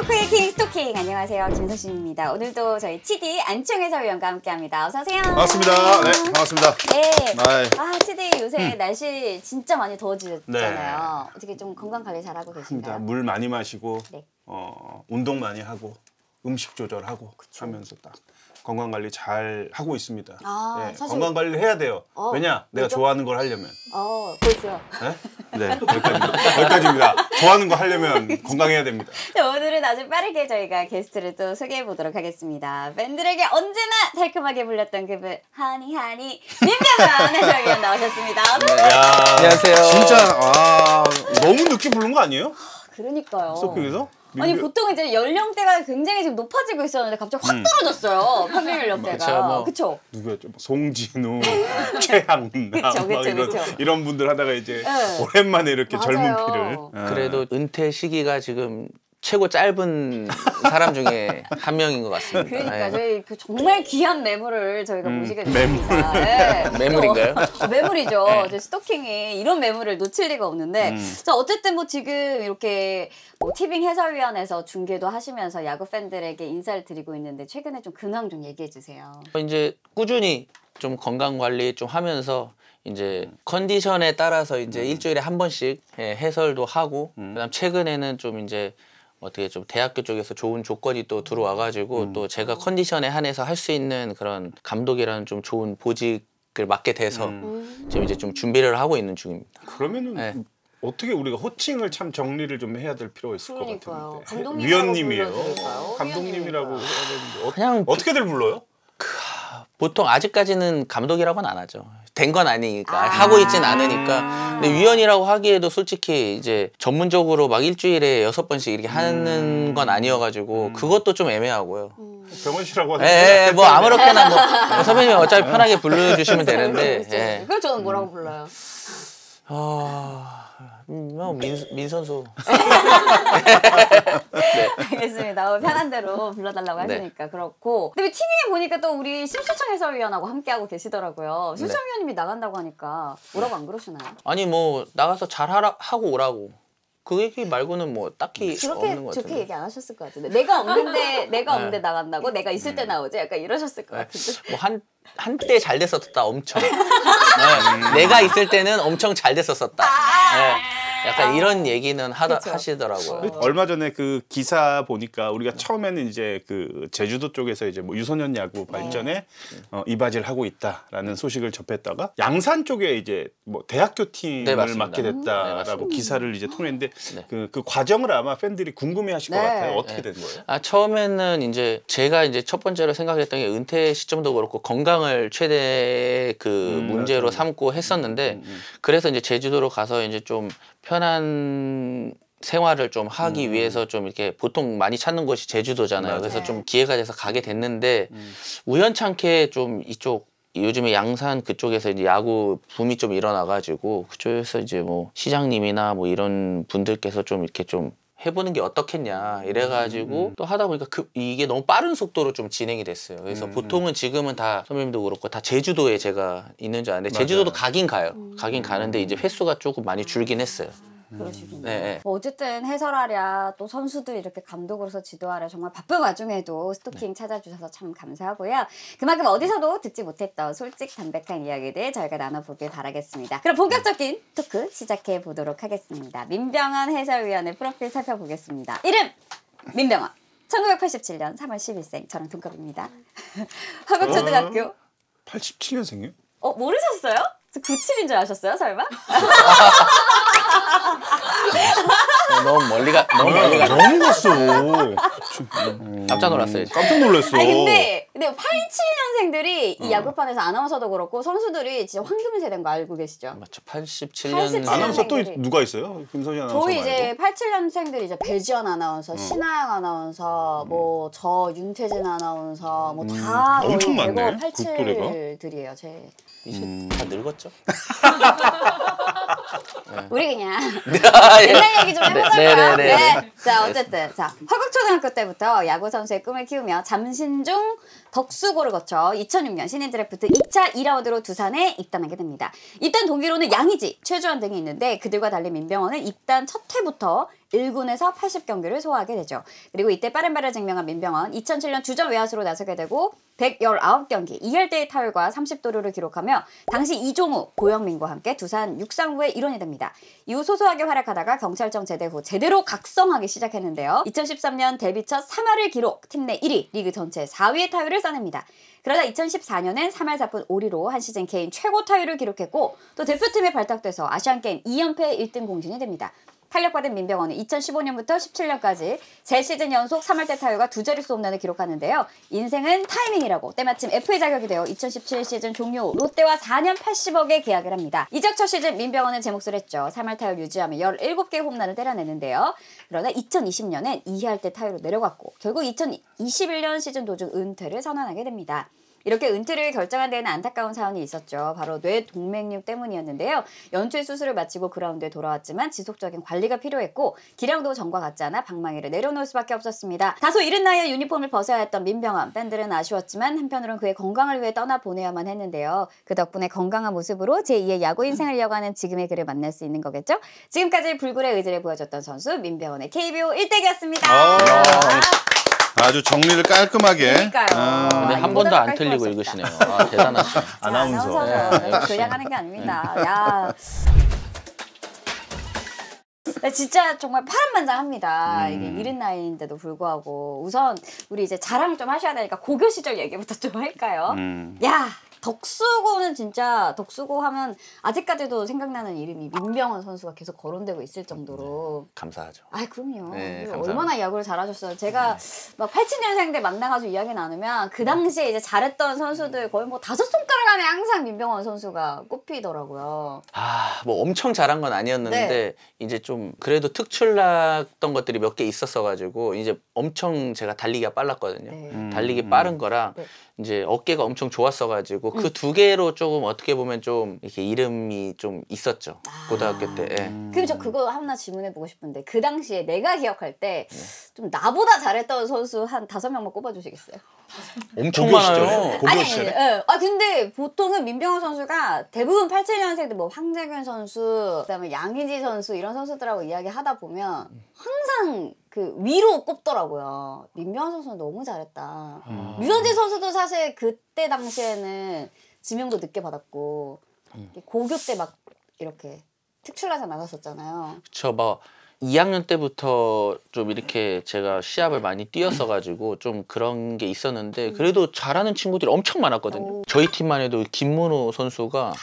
스토크의 킹 스토킹 안녕하세요 김서신입니다. 오늘도 저희 치디 안치홍 해설위원과 함께합니다. 어서 오세요. 반갑습니다. 네, 반갑습니다. 네. 아이. 아 치디 요새 날씨 진짜 많이 더워지잖아요. 네. 어떻게 좀 건강 관리 잘하고 계신가요? 물 많이 마시고 네. 운동 많이 하고 음식 조절하고 하면서 딱 건강 관리 잘 하고 있습니다. 아, 네, 사실- 건강 관리를 해야 돼요. 왜냐? 내가 왜죠? 좋아하는 걸 하려면. 보이세요? 네, 여기까지입니다. 좋아하는 거 하려면 건강해야 됩니다. 네, 오늘은 아주 빠르게 저희가 게스트를 또 소개해 보도록 하겠습니다. 팬들에게 언제나 달콤하게 불렸던 그분 하니 민병헌 해설위원 나오셨습니다. 야, 안녕하세요. 진짜 너무 늦게 부른 거 아니에요? 그러니까요. 스토킹에서? 아니 보통 이제 연령대가 굉장히 지금 높아지고 있었는데 갑자기 확 떨어졌어요. 평균 연령대가. 그쵸? 누구였죠? 송진우, 최양남 그쵸. 이런 분들 하다가 이제 네. 오랜만에 이렇게 젊은 맞아요. 피를. 그래도 은퇴 시기가 지금 최고 짧은 사람 중에 한 명인 것 같습니다. 그러니까 예. 저희 그 정말 귀한 매물을 저희가 모시게 됐습니다. 네. 매물인가요? 매물이죠. 네. 저희 스토킹이 이런 매물을 놓칠 리가 없는데 자 어쨌든 뭐 지금 이렇게 뭐 티빙 해설위원회에서 중계도 하시면서 야구 팬들에게 인사를 드리고 있는데 최근에 좀 근황 좀 얘기해 주세요. 이제 꾸준히 좀 건강 관리 좀 하면서 이제 컨디션에 따라서 이제 일주일에 한 번씩 해설도 하고 그다음 최근에는 좀 이제 어떻게 좀 대학교 쪽에서 좋은 조건이 또 들어와가지고 또 제가 컨디션에 한해서 할 수 있는 그런 감독이라는 좀 좋은 보직을 맡게 돼서 지금 이제 좀 준비를 하고 있는 중입니다. 그러면은 네. 어떻게 우리가 호칭을 참 정리를 좀 해야 될 필요가 있을 것 그러니까요. 같은데. 감독님이라고 위원님이에요. 불러드릴까요? 감독님이라고 위원님일까요? 해야 되는데 그냥 어떻게들 불러요? 보통 아직까지는 감독이라고는 안 하죠. 된 건 아니니까 하고 있진 않으니까. 근데 위원이라고 하기에도 솔직히 이제 전문적으로 막 일주일에 6번씩 이렇게 하는 건 아니어가지고 그것도 좀 애매하고요. 병원 씨라고 하는데. 뭐 아무렇게나 뭐 선배님 어차피 편하게 불러주시면 되는데. 예. 그럼 저는 뭐라고 불러요? 민 선수. 알겠습니다. 편한 대로 불러달라고 네. 하시니까 그렇고. 근데 TV에 보니까 또 우리 심수창 해설위원하고 함께하고 계시더라고요. 심수창 위원님이 나간다고 하니까 뭐라고 안 그러시나요? 아니 뭐 나가서 잘 하고 오라고. 그 얘기 말고는 뭐 딱히 그렇게 없는 것 좋게 같은데. 얘기 안 하셨을 것 같은데 내가 없는데 나간다고? 내가 있을 때 나오지? 약간 이러셨을 것 같은데 뭐 한때 잘 됐었다 엄청. 네, 내가 있을 때는 엄청 잘 됐었었다. 네, 약간 이런 얘기는 그쵸. 하시더라고요. 얼마 전에 그 기사 보니까 우리가 처음에는 이제 그 제주도 쪽에서 이제 뭐 유소년 야구 발전에 이바지를 하고 있다라는 소식을 접했다가 양산 쪽에 이제 뭐 대학교 팀을 네, 맞습니다. 맡게 네, 됐다라고 맞습니다. 기사를 이제 통했는데 네. 그 과정을 아마 팬들이 궁금해하실 것 네. 같아요. 어떻게 된 거예요? 처음에는 이제 제가 이제 첫 번째로 생각했던 게 은퇴 시점도 그렇고 건강을 최대 그 문제로 삼고 했었는데 그래서 이제 제주도로 가서 이제 좀 편한 생활을 좀 하기 위해서 좀 이렇게 보통 많이 찾는 곳이 제주도잖아요. 맞아요. 그래서 좀 기회가 돼서 가게 됐는데 우연찮게 좀 이쪽 요즘에 양산 그쪽에서 이제 야구 붐이 좀 일어나가지고 그쪽에서 이제 뭐 시장님이나 뭐 이런 분들께서 좀 이렇게 좀 해보는 게 어떻겠냐 이래가지고 또 하다 보니까 이게 너무 빠른 속도로 좀 진행이 됐어요. 그래서 보통은 지금은 다 선배님도 그렇고 다 제주도에 제가 있는 줄 아는데 제주도도 가긴 가요. 가긴 가는데 이제 횟수가 조금 많이 줄긴 했어요. 그러시군요. 네. 뭐 어쨌든 해설하랴 또 선수들 이렇게 감독으로서 지도하랴 정말 바쁜 와중에도 스토킹 찾아주셔서 참 감사하고요. 그만큼 어디서도 듣지 못했던 솔직 담백한 이야기들 저희가 나눠보길 바라겠습니다. 그럼 본격적인 토크 시작해 보도록 하겠습니다. 민병헌 해설위원의 프로필 살펴보겠습니다. 이름 민병헌 1987년 3월 10일생 저랑 동갑입니다. 화곡초등학교 87년생이요? 모르셨어요? 저 97인 줄 아셨어요 설마? 너무 멀리 가. 너무 갔어. 깜짝 놀랐어요. 깜짝 놀랐어. 아니 근데 87년생들이 이 야구판에서 아나운서도 그렇고 선수들이 진짜 황금 세대인 거 알고 계시죠? 맞죠. 87년 아나운서 또 년생들이. 누가 있어요? 김선희 아나운서 저희 말고? 이제 87년생들이 이제 배지연 아나운서, 신하영 아나운서, 뭐 저 윤태진 아나운서 뭐 다 엄청 거의 많네, 대거 국도래가. 87들이에요. 제 이제 다 늙었죠? 우리 그냥 예. 옛날 얘기 좀 해보자고요. 네네네. 네. 자, 어쨌든 자 화곡초등학교 때부터 야구 선수의 꿈을 키우며 잠신중 덕수고를 거쳐 2006년 신인 드래프트 2차 2라운드로 두산에 입단하게 됩니다. 입단 동기로는 양의지, 최주환 등이 있는데 그들과 달리 민병헌은 입단 첫 해부터 1군에서 80경기를 소화하게 되죠. 그리고 이때 빠른 발을 증명한 민병헌 2007년 주전 외야수로 나서게 되고 119경기 2할대의 타율과 30도루를 기록하며 당시 이종우, 고영민과 함께 두산 육상부의 일원이 됩니다. 이후 소소하게 활약하다가 경찰청 제대 후 제대로 각성하기 시작했는데요. 2013년 데뷔 첫 3할을 기록, 팀 내 1위, 리그 전체 4위의 타율을 써냅니다. 그러다 2014년엔 3할 4푼 5리로 한 시즌 개인 최고 타율을 기록했고 또 대표팀에 발탁돼서 아시안게임 2연패 1등 공신이 됩니다. 탄력받은 민병헌은 2015년부터 17년까지 제 시즌 연속 3할대 타율과 2자릿수 홈런을 기록하는데요. 인생은 타이밍이라고 때마침 FA 자격이 되어 2017 시즌 종료 후 롯데와 4년 80억에 계약을 합니다. 이적 첫 시즌 민병헌은 제 몫을 했죠. 3할 타율 유지하며 17개의 홈런을 때려내는데요. 그러나 2020년엔 2할대 타율로 내려갔고 결국 2021년 시즌 도중 은퇴를 선언하게 됩니다. 이렇게 은퇴를 결정한 데에는 안타까운 사연이 있었죠. 바로 뇌동맥류 때문이었는데요. 연초에 수술을 마치고 그라운드에 돌아왔지만 지속적인 관리가 필요했고 기량도 전과 같지 않아 방망이를 내려놓을 수밖에 없었습니다. 다소 이른 나이에 유니폼을 벗어야 했던 민병헌. 팬들은 아쉬웠지만 한편으로는 그의 건강을 위해 떠나보내야만 했는데요. 그 덕분에 건강한 모습으로 제2의 야구 인생을 이어가는 지금의 그를 만날 수 있는 거겠죠. 지금까지 불굴의 의지를 보여줬던 선수 민병헌의 KBO 1대1이었습니다. 아주 정리를 깔끔하게. 그러니까요. 근데 한 번도 안 틀리고 읽으시네요. 아, 대단하시네. 아나운서. 네, 그냥 하는 게 아닙니다. 야. 네, 진짜 정말 파란만장합니다. 이게 이른 나이인데도 불구하고 우선 우리 이제 자랑 좀 하셔야 되니까 고교 시절 얘기부터 좀 할까요? 야. 덕수고는 진짜 덕수고 하면 아직까지도 생각나는 이름이 민병헌 선수가 계속 거론되고 있을 정도로 감사하죠. 아 그럼요. 네, 얼마나 야구를 잘하셨어요. 제가 막 87년생들 만나가지고 이야기 나누면 그 당시에 이제 잘했던 선수들 거의 뭐 5손가락 안에 항상 민병헌 선수가 꼽히더라고요. 아, 뭐 엄청 잘한 건 아니었는데 네. 이제 좀 그래도 특출났던 것들이 몇 개 있었어가지고 이제 엄청 제가 달리기가 빨랐거든요. 네. 달리기 빠른 거랑 네. 이제 어깨가 엄청 좋았어가지고 그 두 개로 조금 어떻게 보면 좀 이렇게 이름이 좀 있었죠. 고등학교 때. 예. 그럼 저 그거 하나 질문해보고 싶은데 그 당시에 내가 기억할 때 좀 나보다 잘했던 선수 한 5명만 꼽아주시겠어요? 엄청 고교 시절에? 많아요. 고교 시절에? 예. 아 근데 보통은 민병헌 선수가 대부분 87년생들 뭐 황재균 선수, 그다음에 양의지 선수 이런 선수들하고 이야기하다 보면 항상 그 위로 꼽더라고요. 민병헌 선수는 너무 잘했다. 류현진 선수도 사실 그때 당시에는 지명도 늦게 받았고 고교 때 막 이렇게 특출나게 나갔었잖아요. 저 막 2학년 때부터 좀 이렇게 제가 시합을 많이 뛰었어가지고 좀 그런 게 있었는데 그래도 잘하는 친구들이 엄청 많았거든요. 저희 팀만 해도 김문호 선수가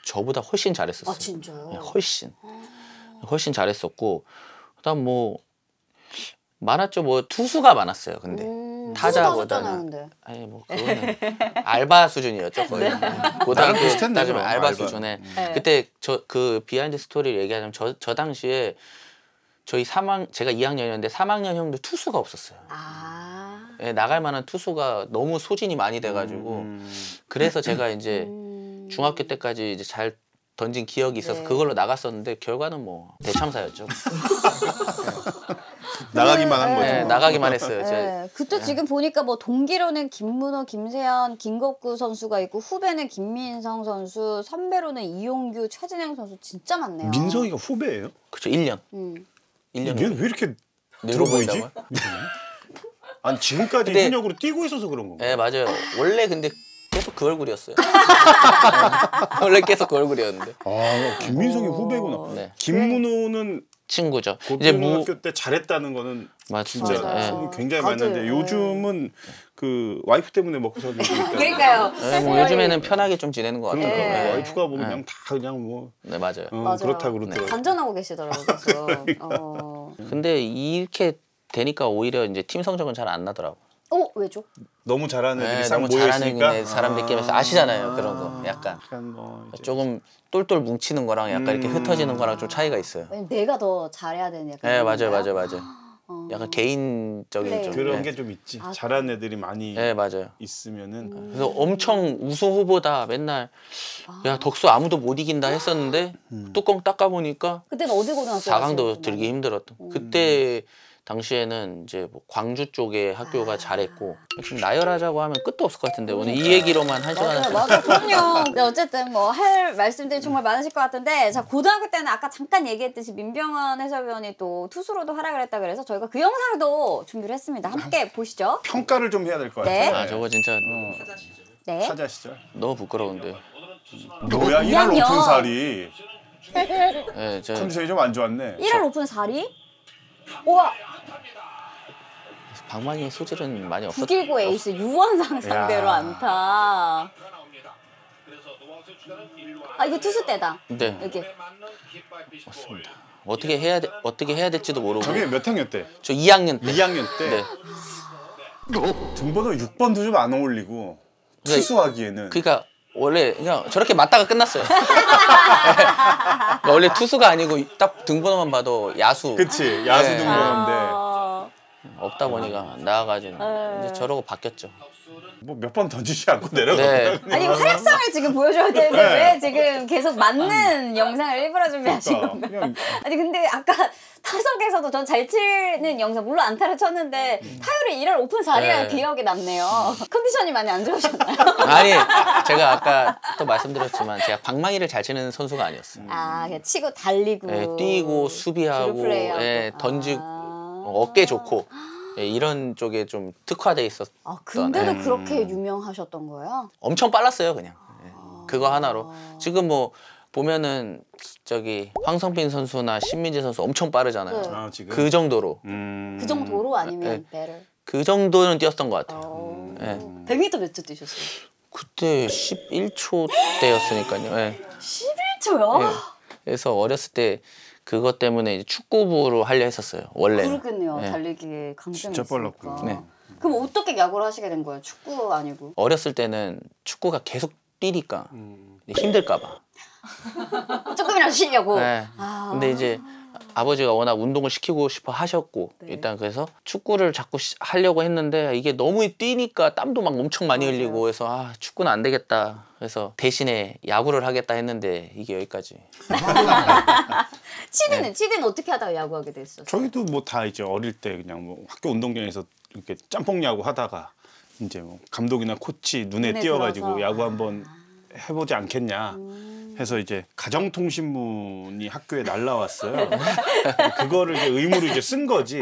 저보다 훨씬 잘했었어요. 아 진짜요? 네, 훨씬 잘했었고 그다음 뭐 많았죠. 뭐 투수가 많았어요. 근데 타자보다는 근데. 아니 뭐 그거는 알바 수준이었죠 거의. 고등학교 비슷한데, 따지면 뭐, 알바 알바. 수준에. 네. 그때 그 비하인드 스토리를 얘기하자면 저 당시에 저희 제가 2학년이었는데 3학년 형들 투수가 없었어요. 아. 예, 나갈 만한 투수가 너무 소진이 많이 돼가지고 그래서 제가 이제 중학교 때까지 이제 잘 던진 기억이 있어서 네. 그걸로 나갔었는데 결과는 뭐 대참사였죠. 나가기만 한 거죠. 네, 나가기만 했어요. 네. 그때 지금 보니까 뭐 동기로는 김문호, 김세현, 김겁구 선수가 있고 후배는 김민성 선수, 선배로는 이용규, 최진행 선수 진짜 많네요. 민성이가 후배예요? 그렇죠. 1년. 1년. 얘는 왜 이렇게 늙어 들어 보이지? 보인다고요? 아니 지금까지 근데- 현역으로 뛰고 있어서 그런 건가? 네, 맞아요. 원래 근데 계속 그 얼굴이었어요. 원래 계속 그 얼굴이었는데. 아 김민성이 후배구나. 네. 김문호는 친구죠. 이제 고등학교 때 잘했다는 거는 진짜 맞습니다. 예. 소문이 굉장히 다들, 많은데 요즘은 그 와이프 때문에 먹고 사는 게 있다. 그러니까요. 네, 뭐 요즘에는 편하게 좀 지내는 것 같아요. 그러니까 네. 와이프가 보면 그냥 다 그냥 뭐 네, 맞아요. 맞아요. 그렇다 그러더라고. 반전하고 계시더라고요. 그래서. 근데 이렇게 되니까 오히려 이제 팀 성적은 잘 안 나더라고. 왜죠? 너무 잘하는 애들이 네, 싹 너무 모여 잘하는 있으니까 사람들끼리 아시잖아요. 그런 거. 약간 뭐 이제 조금 똘똘 뭉치는 거랑 약간 이렇게 흩어지는 거랑 좀 차이가 있어요. 왜냐면 내가 더 잘해야 되는 약간. 네, 이런 맞아요, 건가요? 맞아요, 맞아요. 약간 개인적인 그래요. 좀 그런 예. 게 좀 있지. 아, 잘하는 애들이 많이 네, 맞아요. 있으면은 그래서 엄청 우승 후보다 맨날 야 덕수 아무도 못 이긴다 했었는데 뚜껑 닦아 보니까 그때는 어디 고등학교 4강도 들기 힘들었던. 음. 그때 당시에는 이제 뭐 광주 쪽에 학교가 잘했고 좀 나열하자고 하면 끝도 없을 것 같은데 오늘 이 얘기로만 한 시간. 맞아, 그럼요. 네, 어쨌든 뭐 할 말씀들이 정말 많으실 것 같은데, 자 고등학교 때는 아까 잠깐 얘기했듯이 민병헌 해설위원이 또 투수로도 활약을 했다 그래서 저희가 그 영상도 준비를 했습니다. 함께 보시죠. 평가를 좀 해야 될 것 네. 같아. 아 저거 진짜 네. 타자 시절. 너무 부끄러운데. 뭐야 1할 이학년. 높은 살이 네, 저 컨디션이 좀 안 좋았네. 1할 높은 4리? 우와, 방망이 소질은 많이 없었. 북일고 에이스 유원상 상대로 야. 안타. 아 이거 투수 때다. 네, 여기. 맞습니다. 어떻게 해야 될지도 모르고. 저게 몇 학년 때? 저 2학년 때. 2학년 때. 네. 등번호 6번도 좀 안 어울리고 네. 투수하기에는. 그러니까 원래 그냥 저렇게 맞다가 끝났어요. 그러니까 원래 투수가 아니고 딱 등번호만 봐도 야수. 그치 야수 네. 등번호인데 아, 없다 보니까 나와가지고 이제 저러고 바뀌었죠. 뭐 몇 번 던지지 않고 내려가. 네. 아니 활약상을 지금 보여줘야 되는데 네. 왜 지금 계속 맞는 영상을 일부러 준비하신 건가요? 그냥 아니 근데 아까 타석에서도 전 잘 치는 영상 물론 안타를 쳤는데 타율이 1할 오픈 4리가 네. 기억에 남네요. 컨디션이 많이 안 좋으셨나요? 아니 제가 아까 또 말씀드렸지만 제가 방망이를 잘 치는 선수가 아니었어요. 아 그냥 치고 달리고 예, 뛰고 수비하고 주루 플레이하고. 예, 던지고 아. 어깨 좋고 예, 이런 쪽에 좀 특화돼 있었. 아 근데도 네. 그렇게 유명하셨던 거예요? 엄청 빨랐어요 그냥. 예, 그거 하나로 지금 뭐 보면은 저기 황성빈 선수나 신민재 선수 엄청 빠르잖아요. 네. 아, 지금 그 정도로 그 정도로 아니면 배를? 그 정도는 뛰었던 것 같아요. 어. 예. 100m 몇 초 뛰셨어요? 그때 11초 때였으니까요. 예. 11초요? 예. 그래서 어렸을 때 그것 때문에 이제 축구부로 하려 했었어요. 원래는. 그렇겠네요. 예. 달리기 강점이 진짜 있으니까. 빨랐구나. 네. 그럼 어떻게 야구를 하시게 된 거예요? 축구 아니고? 어렸을 때는 축구가 계속 뛰니까 힘들까 봐. 조금이라도 쉬려고? 네. 아. 근데 이제 아버지가 워낙 운동을 시키고 싶어 하셨고 네. 일단 그래서 축구를 자꾸 하려고 했는데 이게 너무 뛰니까 땀도 막 엄청 많이 맞아요. 흘리고 해서 아 축구는 안 되겠다. 그래서 대신에 야구를 하겠다 했는데 이게 여기까지. 치디는 어떻게 하다가 야구하게 됐어요? 저희도 뭐 다 이제 어릴 때 그냥 뭐 학교 운동장에서 이렇게 짬뽕 야구 하다가 이제 뭐 감독이나 코치 눈에 눈에 띄어가지고 들어서. 야구 한번 해보지 않겠냐 해서 이제 가정통신문이 학교에 날라왔어요. 그거를 이제 의무로 이제 쓴 거지.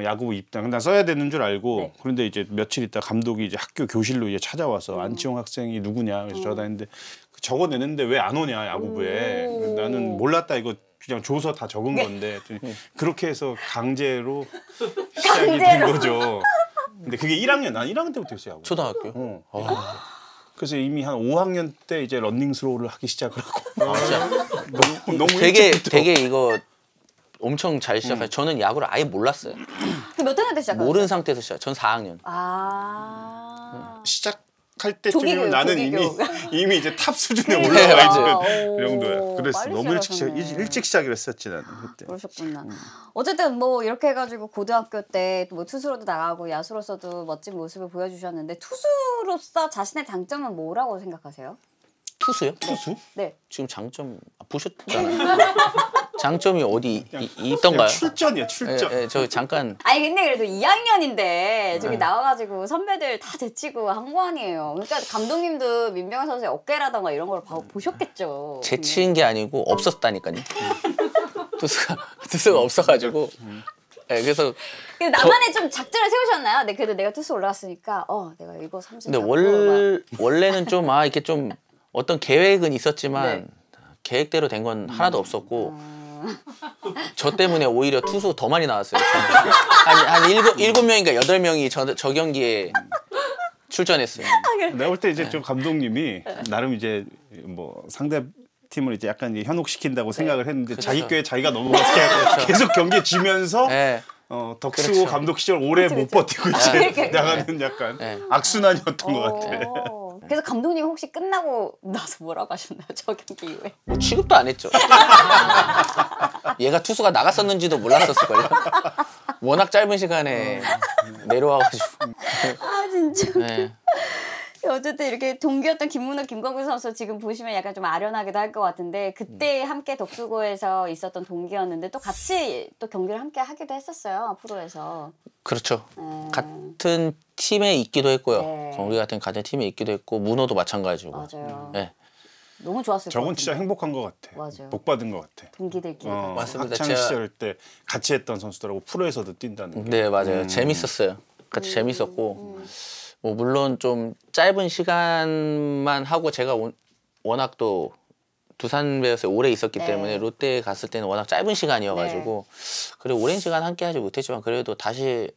야구 입당 난 써야 되는 줄 알고 네. 그런데 이제 며칠 있다 감독이 이제 학교 교실로 이제 찾아와서 안치홍 학생이 누구냐 그래서 전화했는데 적어내는데 왜 안 오냐 야구부에 나는 몰랐다 이거 그냥 줘서 다 적은 건데 그렇게 해서 강제로 시작이 된 거죠. 근데 그게 1학년 난 1학년 때부터 했어요 야구. 초등학교. 그래서 이미 한 5학년 때 이제 러닝스로우를 하기 시작을 하고 진짜 너무 되게 일찍부터. 되게 이거 엄청 잘 시작해요. 저는 야구를 아예 몰랐어요. 몇 학년 때 시작하셨어요? 모르는 상태에서 시작. 전 4학년. 아. 시작할 때쯤이면 조기교육, 나는 조기교육. 이미 이제 탑 수준에 네, 올라와 맞아요. 있는 그 정도야. 그래서 빨리 너무 시작하셨네. 일찍 시작을 했었지 나는 그때. 그러셨구나. 어쨌든 뭐 이렇게 해가지고 고등학교 때 뭐 투수로도 나가고 야수로서도 멋진 모습을 보여주셨는데 투수로서 자신의 장점은 뭐라고 생각하세요? 투수요? 투수? 네. 지금 장점 보셨잖아요. 장점이 어디 있던가요? 출전이야 출전. 예, 저 잠깐 아니 근데 그래도 2학년인데 저기 나와가지고 선배들 다 제치고 한 거 아니에요. 그러니까 감독님도 민병헌 선수의 어깨라던가 이런 걸 보셨겠죠. 제치인 게 아니고 없었다니까요. 투수가 없어가지고. 예, 그래서 근데 나만의 좀 작전을 세우셨나요? 네, 그래도 내가 투수 올라갔으니까 내가 이거 30 근데 원래는 좀 이렇게 좀 어떤 계획은 있었지만 계획대로 된 건 하나도 없었고 저 때문에 오히려 투수 더 많이 나왔어요. 한 7명인가 8명이 저 경기에 출전했어요. 내가 볼 때 이제 좀 감독님이 나름 이제 뭐 상대 팀을 이제 약간 이제 현혹시킨다고 생각을 했는데 그렇죠. 자기 꾀에 자기가 넘어가서 계속 경기에 지면서 네. 덕수 그렇죠. 감독 시절 오래 못 버티고 이제 나가는 약간 네. 악순환이었던 것 같아. 그래서 감독님 혹시 끝나고 나서 뭐라고 하셨나요? 저 경기 이후에? 뭐 취급도 안 했죠. 얘가 투수가 나갔었는지도 몰랐었을걸요. 워낙 짧은 시간에 내려와가지고. 아 진짜. 네. 어쨌든 이렇게 동기였던 김문호, 김광규 선수 지금 보시면 약간 좀 아련하기도 할 것 같은데 그때 함께 독수고에서 있었던 동기였는데 또 같이 또 경기를 함께 하기도 했었어요. 프로에서. 그렇죠. 같은 팀에 있기도 했고요. 네. 우리 같은 같은 팀에 있기도 했고 문호도 마찬가지고. 맞아요. 네. 너무 좋았을 것 같아요. 저건 진짜 행복한 것 같아. 맞아요. 복 받은 것 같아. 동기들끼리. 맞습니다. 학창 제가- 시절 때 같이 했던 선수들하고 프로에서도 뛴다는 게. 네 맞아요. 재밌었어요. 같이 재밌었고 뭐 물론 좀 짧은 시간만 하고 제가 워낙 또 두산 베어스에 오래 있었기 네. 때문에 롯데에 갔을 때는 워낙 짧은 시간이어가지고 그리고 오랜 시간 함께 하지 못했지만 그래도 다시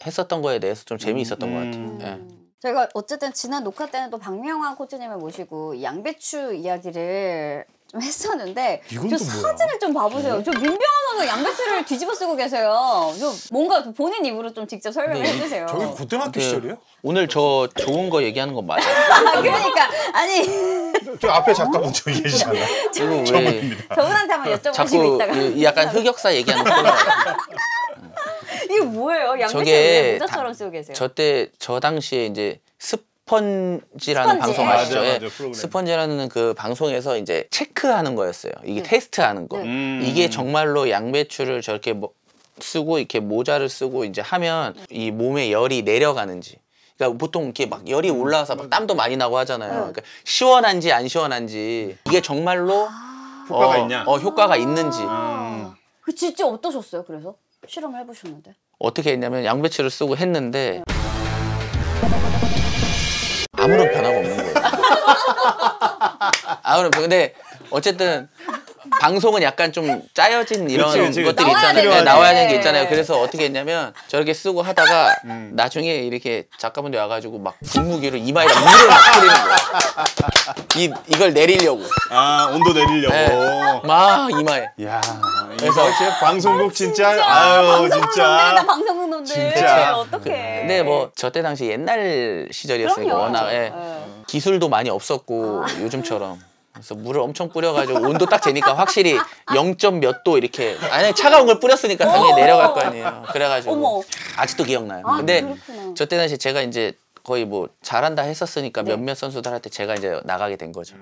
했었던 거에 대해서 좀 재미있었던 것 같아요. 예. 저희가 어쨌든 지난 녹화 때는 또 박명환 코치님을 모시고 이 양배추 이야기를 좀 했었는데 이건 저 또 뭐야? 사진을 좀 봐보세요. 저 민병헌 선수 양배추를 뒤집어 쓰고 계세요. 좀 뭔가 본인 입으로 좀 직접 설명을 네, 해주세요. 저기 고등학교 시절이에요? 오늘 저 좋은 거 얘기하는 건 맞아요? 아, 그러니까 아니 저 앞에 작가분 저 얘기잖아. 그리고 왜 저분한테 한번 여쭤보시고 자꾸 있다가 이 약간 흑역사 얘기하는 거 이게 뭐예요? 양배추를 저게 왜 모자처럼 쓰고 계세요? 저 당시에 이제 스펀지라는 스펀지. 방송 맞아, 아시죠? 맞아, 예. 프로그램. 스펀지라는 그 방송에서 이제 체크하는 거였어요. 이게 네. 테스트하는 거. 네. 이게 정말로 양배추를 저렇게 쓰고 이렇게 모자를 쓰고 이제 하면 이 몸에 열이 내려가는지. 그러니까 보통 이렇게 막 열이 올라와서 막 땀도 많이 나고 하잖아요. 그러니까 시원한지 안 시원한지 이게 정말로 효과가 있냐? 효과가 있는지. 그 진짜 어떠셨어요? 그래서 실험을 해보셨는데. 어떻게 했냐면 양배추를 쓰고 했는데 아무런 변화가 없는 거예요. 근데 어쨌든 방송은 약간 좀 짜여진 이런 그치. 것들이 나와야 있잖아요. 되는데. 나와야 되는 게 있잖아요. 그래서 어떻게 했냐면 저렇게 쓰고 하다가 나중에 이렇게 작가분들 와가지고 막 분무기로 이마에다 물을 막 뿌리는 거예요. 이걸 내리려고. 아 온도 내리려고. 네. 막 이마에. 야, 그래서 그래서 방송국 진짜 방송국 아유 놈들이다 진짜. 방송국 놈들. 진짜. 어떡해. 근데 뭐 저 때 당시 옛날 시절이었으니까 그럼요. 워낙 기술도 많이 없었고 요즘처럼 그래서 물을 엄청 뿌려가지고 온도 딱 재니까 확실히 0점 몇 도 이렇게 아니 차가운 걸 뿌렸으니까 당연히 내려갈 거 아니에요. 그래가지고 어머. 아직도 기억나요. 아, 근데 그렇구나. 저 때 당시 제가 이제 거의 뭐 잘한다 했었으니까 몇몇 선수들한테 제가 이제 나가게 된 거죠.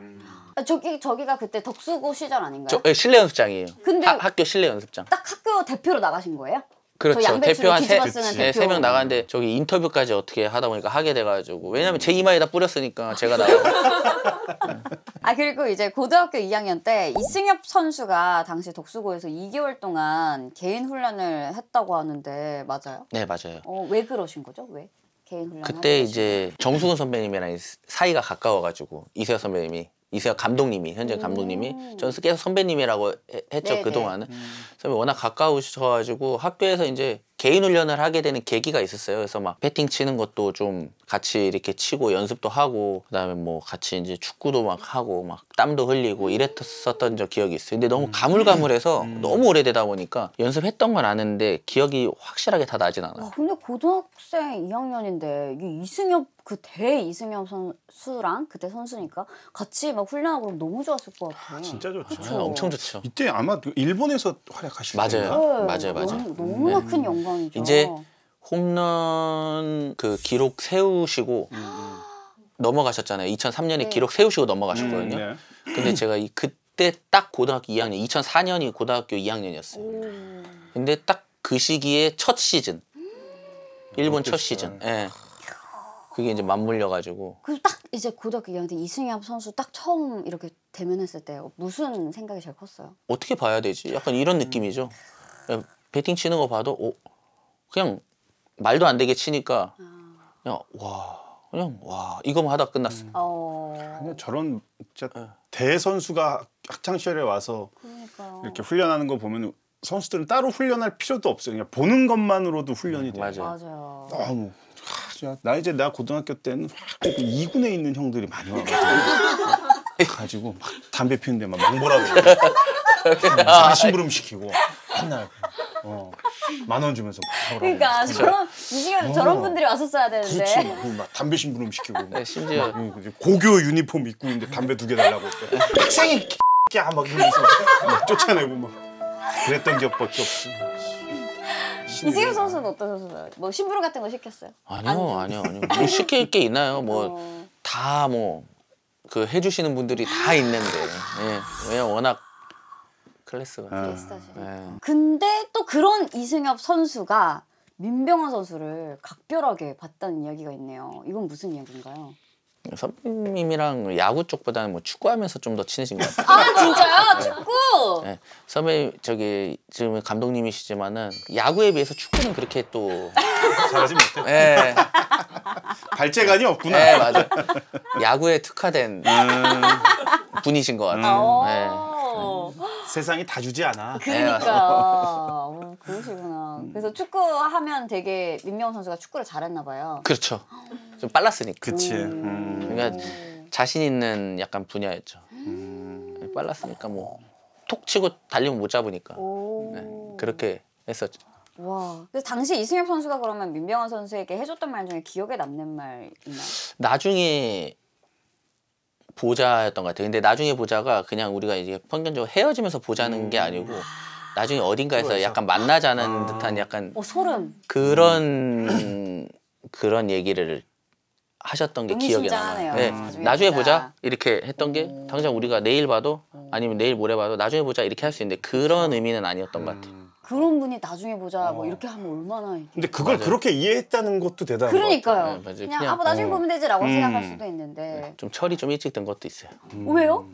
아, 저기가 그때 덕수고 시절 아닌가요? 실내 연습장이에요. 근데- 학교 실내 연습장. 딱 학교 대표로 나가신 거예요? 그렇죠. 양배추를 대표 한 뒤집어 쓰는 대표. 3명 나가는데 저기 인터뷰까지 어떻게 하다 보니까 하게 돼가지고 왜냐면 제 이마에다 뿌렸으니까 제가 나가고 아 그리고 이제 고등학교 2학년 때 이승엽 선수가 당시 독수고에서 2개월 동안 개인 훈련을 했다고 하는데 맞아요? 네 맞아요. 왜 그러신 거죠? 왜 개인 훈련을? 그때 하게 이제 정수근 선배님이랑 사이가 가까워가지고 이세혁 선배님이 이세혁 감독님이 현재 감독님이 저는 계속 선배님이라고 했죠. 네네. 그동안은 선배 워낙 가까우셔가지고 학교에서 이제 개인 훈련을 하게 되는 계기가 있었어요. 그래서 막 배팅 치는 것도 좀 같이 이렇게 치고 연습도 하고 그다음에 뭐 같이 이제 축구도 막 하고 막 땀도 흘리고 이랬었던 저 기억이 있어요. 근데 너무 가물가물해서 너무 오래되다 보니까 연습했던 건 아는데 기억이 확실하게 다 나진 않아요. 와, 근데 고등학생 2학년인데 이게 이승엽 그 대 이승엽 선수랑 그때 선수니까 같이 막 훈련하고 그러면 너무 좋았을 것 같아요. 진짜 좋죠. 그쵸? 엄청 좋죠. 이때 아마 그 일본에서 활약하실 맞아요. 거예요. 맞아요. 너무나 큰 영광이죠. 이제 홈런 그 기록 세우시고 넘어가셨잖아요. 2003년에 네. 기록 세우시고 넘어가셨거든요. 네. 근데 제가 그때 딱 고등학교 2학년, 2004년이 고등학교 2학년이었어요. 근데 딱 그 시기에 첫 시즌, 일본 첫 시즌. 예. 그게 이제 맞물려가지고 그 딱 이제 고등학교 2학년 때 이승엽 선수 딱 처음 이렇게 대면했을 때 무슨 생각이 제일 컸어요? 어떻게 봐야 되지? 약간 이런 느낌이죠. 그냥 배팅 치는 거 봐도 그냥 말도 안 되게 치니까 그냥 와 이거만 하다 끝났어. 그냥 저런 진짜 대선수가 학창 시절에 와서 그러니까. 이렇게 훈련하는 거 보면 선수들은 따로 훈련할 필요도 없어요. 그냥 보는 것만으로도 훈련이 돼요. 맞아요. 맞아요. 너무 나 고등학교 때는 2군에 있는 형들이 많이 와가지고 막 담배 피우는데 막 망보라고 이상한 심부름 시키고 맨날 10,000원 주면서 막 그러니까 저런 이승엽 저런 분들이 왔었어야 그렇지 되는데. 막 담배 심부름 시키고 막. 네, 심지어 고교 유니폼 입고 있는데 담배 2개 달라고 학생이 막 이러면서 막 쫓아내고 막 그랬던 기억밖에 없어. 이승엽 선수는 어떤 선수나요? 뭐 심부름 같은 거 시켰어요? 아니요. 뭐 시킬 게 있나요? 뭐 다 뭐 그 해주시는 분들이 다 있는데. 예. 왜냐면 워낙 클래스가. 예. 근데 또 그런 이승엽 선수가 민병헌 선수를 각별하게 봤다는 이야기가 있네요. 이건 무슨 이야기인가요? 선배님이랑 야구 쪽보다는 뭐 축구하면서 좀 더 친해진 것 같아요. 아 진짜요? 축구? 네. 선배님 저기 지금 감독님이시지만은 야구에 비해서 축구는 그렇게 또 잘하지 못해. 네. 발재간이 없구나. 네 맞아. 야구에 특화된 분이신 것 같아요. 네. 세상이 다 주지 않아. 그러니까 그러시구나. 그래서 축구하면 되게 민병헌 선수가 축구를 잘했나 봐요. 그렇죠. 좀 빨랐으니까. 그치. 그러니까 자신 있는 약간 분야였죠. 빨랐으니까 뭐 톡 치고 달리면 못 잡으니까. 네. 그렇게 했었죠. 와. 그래서 당시 이승엽 선수가 그러면 민병헌 선수에게 해줬던 말 중에 기억에 남는 말 있나요? 나중에 보자였던 것 같아요. 근데 나중에 보자가 그냥 우리가 이제 평균적으로 헤어지면서 보자는 게 아니고 나중에 어딘가에서 약간 만나자는 듯한 약간 소름. 그런 얘기를 하셨던 게 기억이 나요. 네. 나중에 보자 이렇게 했던 게 당장 우리가 내일 봐도 아니면 내일 모레 봐도 나중에 보자 이렇게 할 수 있는데 그런 의미는 아니었던 것 같아요. 그런 분이 나중에 보자 뭐 이렇게 하면 얼마나 이게. 근데 그걸 맞아요. 그렇게 이해했다는 것도 대단한 것 그러니까요. 네, 그냥 뭐 나중에 보면 되지라고 생각할 수도 있는데. 좀 철이 좀 일찍 든 것도 있어요. 왜요?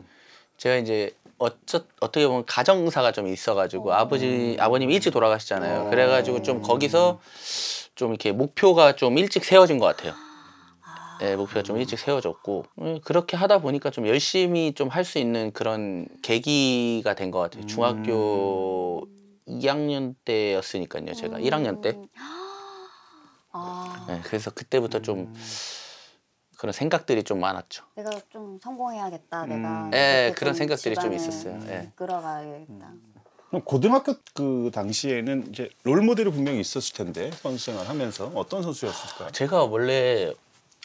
제가 이제 어떻게 보면 가정사가 좀 있어가지고 아버님이 일찍 돌아가시잖아요. 그래가지고 좀 거기서 좀 이렇게 목표가 좀 일찍 세워진 것 같아요. 네, 목표가 좀 일찍 세워졌고 그렇게 하다 보니까 좀 열심히 좀 할 수 있는 그런 계기가 된 것 같아요. 중학교 2학년 때였으니까요. 제가 1학년 때. 네, 그래서 그때부터 좀 그런 생각들이 좀 많았죠. 내가 좀 성공해야겠다. 내가. 네, 그런 생각들이 좀 있었어요. 네. 끌어가야겠다. 그럼 고등학교 그 당시에는 이제 롤 모델이 분명히 있었을 텐데 선수 생활하면서 어떤 선수였을까요? 제가 원래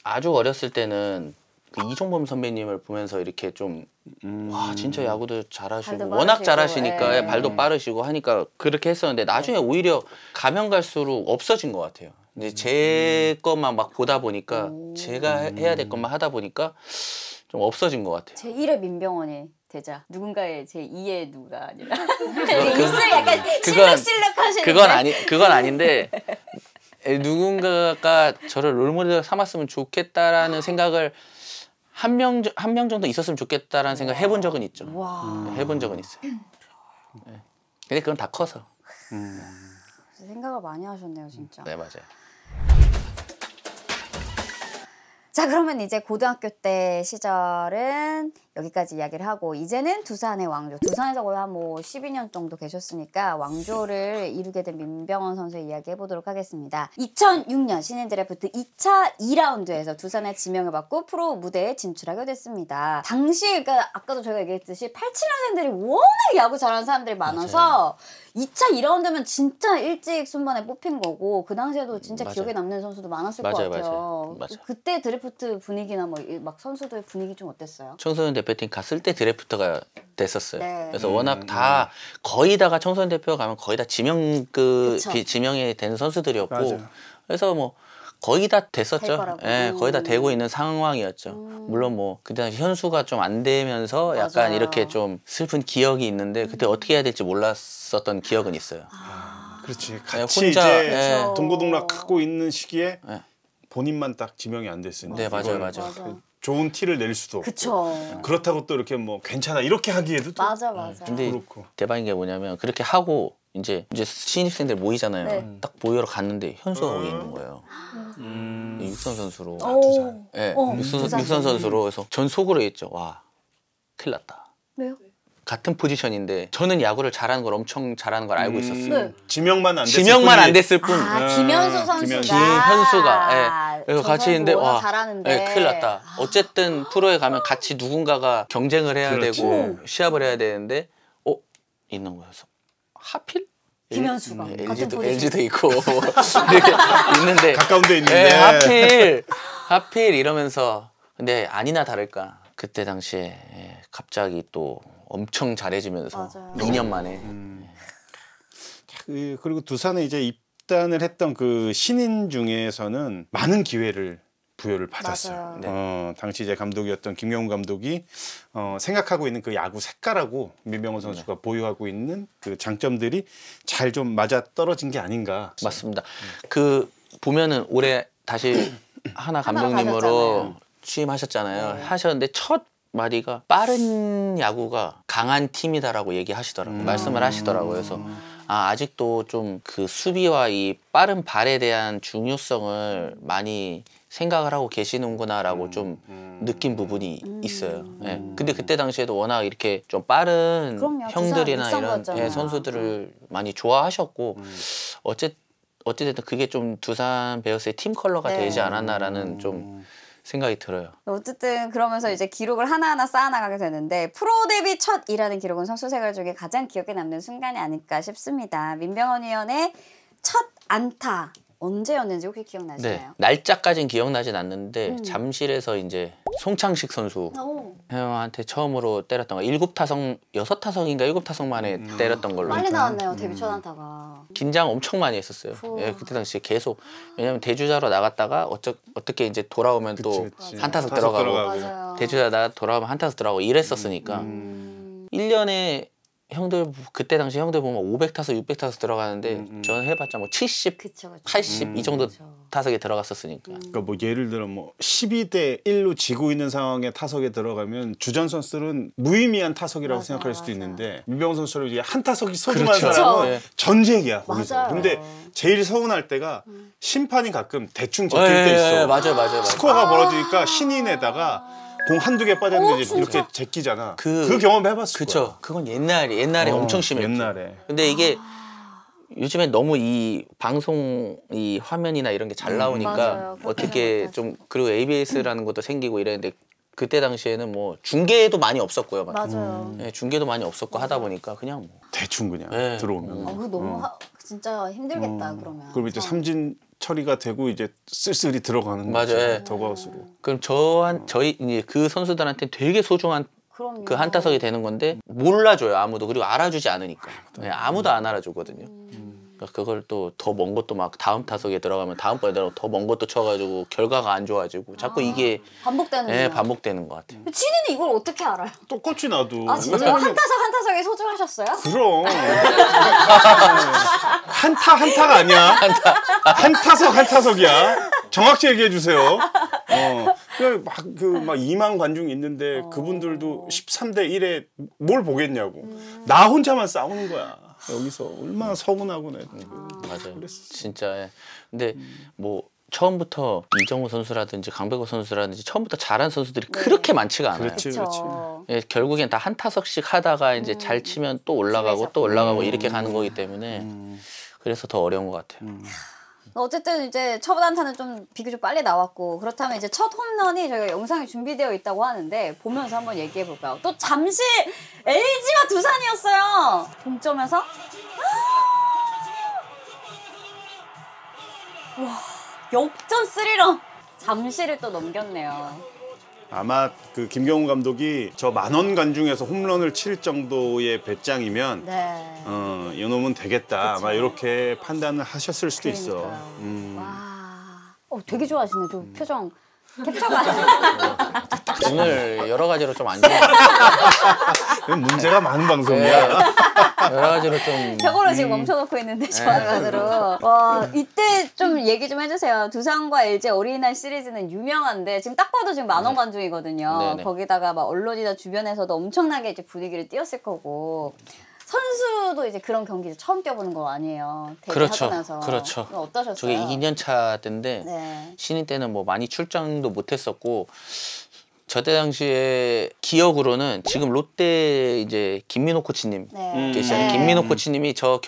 아주 어렸을 때는 그 이종범 선배님을 보면서 이렇게 좀 와 진짜 야구도 잘하시고 발도 워낙 빠르시고, 잘하시니까 예. 발도 빠르시고 하니까 그렇게 했었는데 나중에 오히려 가면 갈수록 없어진 것 같아요. 이제 제 것만 막 보다 보니까 제가 해야 될 것만 하다 보니까 좀 없어진 것 같아요. 제 1의 민병헌이 되자. 누군가의 제 2의 누가 아니라. 입술 약간 실룩실룩 하시는데. 그건 아닌데 누군가가 저를 롤모델 삼았으면 좋겠다라는 생각을 한 명 정도 있었으면 좋겠다라는 생각 해본 적은 있죠. 와. 해본 적은 있어요. 네. 근데 그건 다 커서. 생각을 많이 하셨네요, 진짜. 네 맞아요. 자, 그러면 이제 고등학교 때 시절은 여기까지 이야기를 하고 이제는 두산의 왕조. 두산에서 거의 한 뭐 12년 정도 계셨으니까 왕조를 이루게 된 민병헌 선수의 이야기 해보도록 하겠습니다. 2006년 신인 드래프트 2차 2라운드에서 두산의 지명을 받고 프로 무대에 진출하게 됐습니다. 당시 그러니까 아까도 저희가 얘기했듯이 87년생들이 워낙 야구 잘하는 사람들이 많아서 맞아요. 2차 2라운드면 진짜 일찍 순번에 뽑힌 거고 그 당시에도 진짜 맞아요. 기억에 남는 선수도 많았을 맞아요, 것 같아요. 맞아요. 그때 드래프트 분위기나 뭐 막 선수들 분위기 좀 어땠어요? 청소년 대표팀 갔을 때 드래프트가 됐었어요. 네. 그래서 워낙 다 거의 다가 청소년 대표 가면 거의 다 지명이 된 선수들이었고 맞아요. 그래서 뭐 거의 다 됐었죠. 될 거라고. 예, 거의 다 되고 있는 상황이었죠. 물론 뭐 그때 당시 현수가 좀 안 되면서 약간 맞아요. 이렇게 좀 슬픈 기억이 있는데 그때 어떻게 해야 될지 몰랐었던 기억은 있어요. 그렇지. 네, 같이 혼자, 이제 예. 동고동락하고 있는 시기에 예. 본인만 딱 지명이 안 됐으니까. 네, 맞아요, 이걸 맞아요. 좋은 티를 낼 수도 없고. 그쵸. 그렇다고 또 이렇게 뭐 괜찮아 이렇게 하기에도 또 맞아, 맞아. 근데 그렇고. 대박인 게 뭐냐면 그렇게 하고 이제 신입생들 모이잖아요. 네. 딱 모여러 갔는데 현수가 거기 있는 거예요. 육선 선수로. 오. 네, 두산 육선 선수로 해서 전 속으로 했죠. 와, 큰일 났다. 왜요? 같은 포지션인데 저는 야구를 잘하는 걸 엄청 잘하는 걸 알고 있었어요. 네. 지명만 안 됐을 지명만 뿐이. 안 됐을 뿐. 김현수 선수가. 김현수가. 예. 그래서 같이 있는데 와. 와, 잘하는데. 예, 큰일 났다. 어쨌든 프로에 가면 같이 누군가가 경쟁을 해야 그렇지. 되고 시합을 해야 되는데 있는 거여서 하필 김현수가. 네, 같은 포지션. LG도 있고 이렇게 있는데 가까운 데 있는데. 하필 이러면서 근데 아니나 다를까 그때 당시에 갑자기 또 엄청 잘해지면서 맞아요. 2년 만에 그리고 두산에 이제 입단을 했던 그 신인 중에서는 많은 기회를 부여를 받았어요. 맞아요. 당시 이제 감독이었던 김경훈 감독이 생각하고 있는 그 야구 색깔하고 민병헌 선수가 보유하고 있는 그 장점들이 잘 좀 맞아 떨어진 게 아닌가. 맞습니다. 그 보면은 올해 다시 하나 감독님으로 가셨잖아요. 취임하셨잖아요. 네. 하셨는데 첫 마디가 빠른 야구가 강한 팀이다라고 얘기하시더라고요. 말씀을 하시더라고요. 그래서 아직도 좀 그 수비와 이 빠른 발에 대한 중요성을 많이 생각을 하고 계시는구나라고 좀 느낀 부분이 있어요. 예. 근데 그때 당시에도 워낙 이렇게 좀 빠른 그럼요. 형들이나 두산 이런 육성거였잖아요. 선수들을 많이 좋아하셨고 어쨌든 그게 좀 두산 베어스의 팀 컬러가 네. 되지 않았나라는 좀 생각이 들어요. 어쨌든 그러면서 이제 기록을 하나하나 쌓아나가게 되는데 프로 데뷔 첫이라는 기록은 선수 생활 중에 가장 기억에 남는 순간이 아닐까 싶습니다. 민병헌 위원의 첫 안타 언제였는지 혹시 기억나시나요? 네. 날짜까지는 기억나진 않는데 잠실에서 이제 송창식 선수 오, 형한테 처음으로 때렸던 거 7타석 6타석인가 7타석 만에 때렸던 걸로. 빨리 나왔네요. 데뷔 첫 안타가. 긴장 엄청 많이 했었어요. 예, 그때 당시에 계속 왜냐면 대주자로 나갔다가 어떻게 이제 돌아오면 또 그치. 한 타석 타석 들어가고 들어가고. 맞아요. 대주자 나 돌아오면 한 타석 들어가고 이랬었으니까 1년에 형들 그때 당시 형들 보면 500타석 600타석 들어가는데 저는 해봤자 뭐 70, 그쵸, 그쵸. 80 이 정도 그쵸. 타석에 들어갔었으니까. 그러니까 뭐 예를 들어 뭐 12대 1로 지고 있는 상황에 타석에 들어가면 주전 선수들은 무의미한 타석이라고 맞아, 생각할 수도 맞아. 있는데 민병헌 선수처럼 이제 한 타석이 소중한 그렇죠. 사람은 네. 전쟁이야 거기서. 맞아요. 근데 제일 서운할 때가 심판이 가끔 대충 제낄 때 있어. 예, 맞아요. 스코어가 벌어지니까 신인에다가 공 한두 개 빠졌는데 이제 진짜? 이렇게 제끼잖아. 그- 그 경험 해봤을 그쵸. 거야. 그건 옛날에 엄청 심했죠. 옛날에. 근데 이게 요즘에 너무 이 방송 이 화면이나 이런 게 잘 나오니까 맞아요. 어떻게 그렇게 좀 그리고 ABS라는 것도 생기고 이랬는데 그때 당시에는 뭐 중계도 많이 없었고요. 맞아요. 예, 중계도 많이 없었고 하다 보니까 그냥 뭐 대충 그냥 네. 들어오면. 그거 너무 진짜 힘들겠다 그러면. 그럼 이제 삼진 처리가 되고 이제 쓸쓸히 들어가는 맞아요. 거죠. 예. 더그아웃으로. 그럼 저희 이제 그 선수들한테 되게 소중한 그럼요. 그 한 타석이 되는 건데 몰라줘요 아무도. 그리고 알아주지 않으니까 아무도 안 알아주거든요. 그러니까 그걸 또 더 먼 것도 막 다음 타석에 들어가면 다음번에 들어가면 더 먼 것도 쳐가지고 결과가 안 좋아지고 자꾸 이게 반복되는. 예, 반복되는 것 같아요. 치리는 이걸 어떻게 알아요? 똑같이 나도. 아 진짜 맨날 한 타석 한 타석이 소중하셨어요? 그럼 한타가 아니야. 한 타석 한 타석이야. 정확히 얘기해 주세요. 막그 2만 관중이 있는데 그분들도 13대 1에 뭘 보겠냐고. 나 혼자만 싸우는 거야. 여기서 얼마나 서운하고 내가. 맞아요. 그랬었어. 진짜. 예. 근데 뭐 처음부터 이정우 선수라든지 강백호 선수라든지 처음부터 잘한 선수들이 그렇게 많지가 않아요. 그렇지. 그렇죠. 예, 결국엔 다 한 타석씩 하다가 이제 잘 치면 또 올라가고 또 올라가고 이렇게 가는 거기 때문에 그래서 더 어려운 것 같아요. 어쨌든 이제 첫 안타는 좀 비교적 빨리 나왔고 그렇다면 이제 첫 홈런이 저희가 영상이 준비되어 있다고 하는데 보면서 한번 얘기해 볼까요? 또 잠실 LG와 두산이었어요. 동점에서 와 역전 3런 잠실을 또 넘겼네요. 아마 그 김경훈 감독이 저 10,000원 관중에서 홈런을 칠 정도의 배짱이면 네. 이놈은 되겠다. 아마 이렇게 판단을 하셨을 수도 있어. 그러니까요. 와, 되게 좋아하시네. 저 표정 캡처가. 오늘 여러 가지로 좀 안 좋은 이건 문제가 많은 방송이야. 여러 가지로 좀 저거로 지금 멈춰놓고 있는데 전화로. 와 이때 좀 얘기 좀 해주세요. 두산과 LG 어린이날 시리즈는 유명한데 지금 딱 봐도 지금 10,000원 관중이거든요. 네네. 거기다가 막 언론이나 주변에서도 엄청나게 이제 분위기를 띄웠을 거고. 선수도 이제 그런 경기 처음 뛰어보는 거 아니에요? 그렇죠. 데뷔하고 나서. 그렇죠. 어떠셨어요? 저게 2년 차 때인데 네. 신인 때는 뭐 많이 출장도 못했었고 저때 당시에 기억으로는 지금 롯데 이제 김민호 코치님 네. 계시잖아요. 네. 김민호 코치님이 저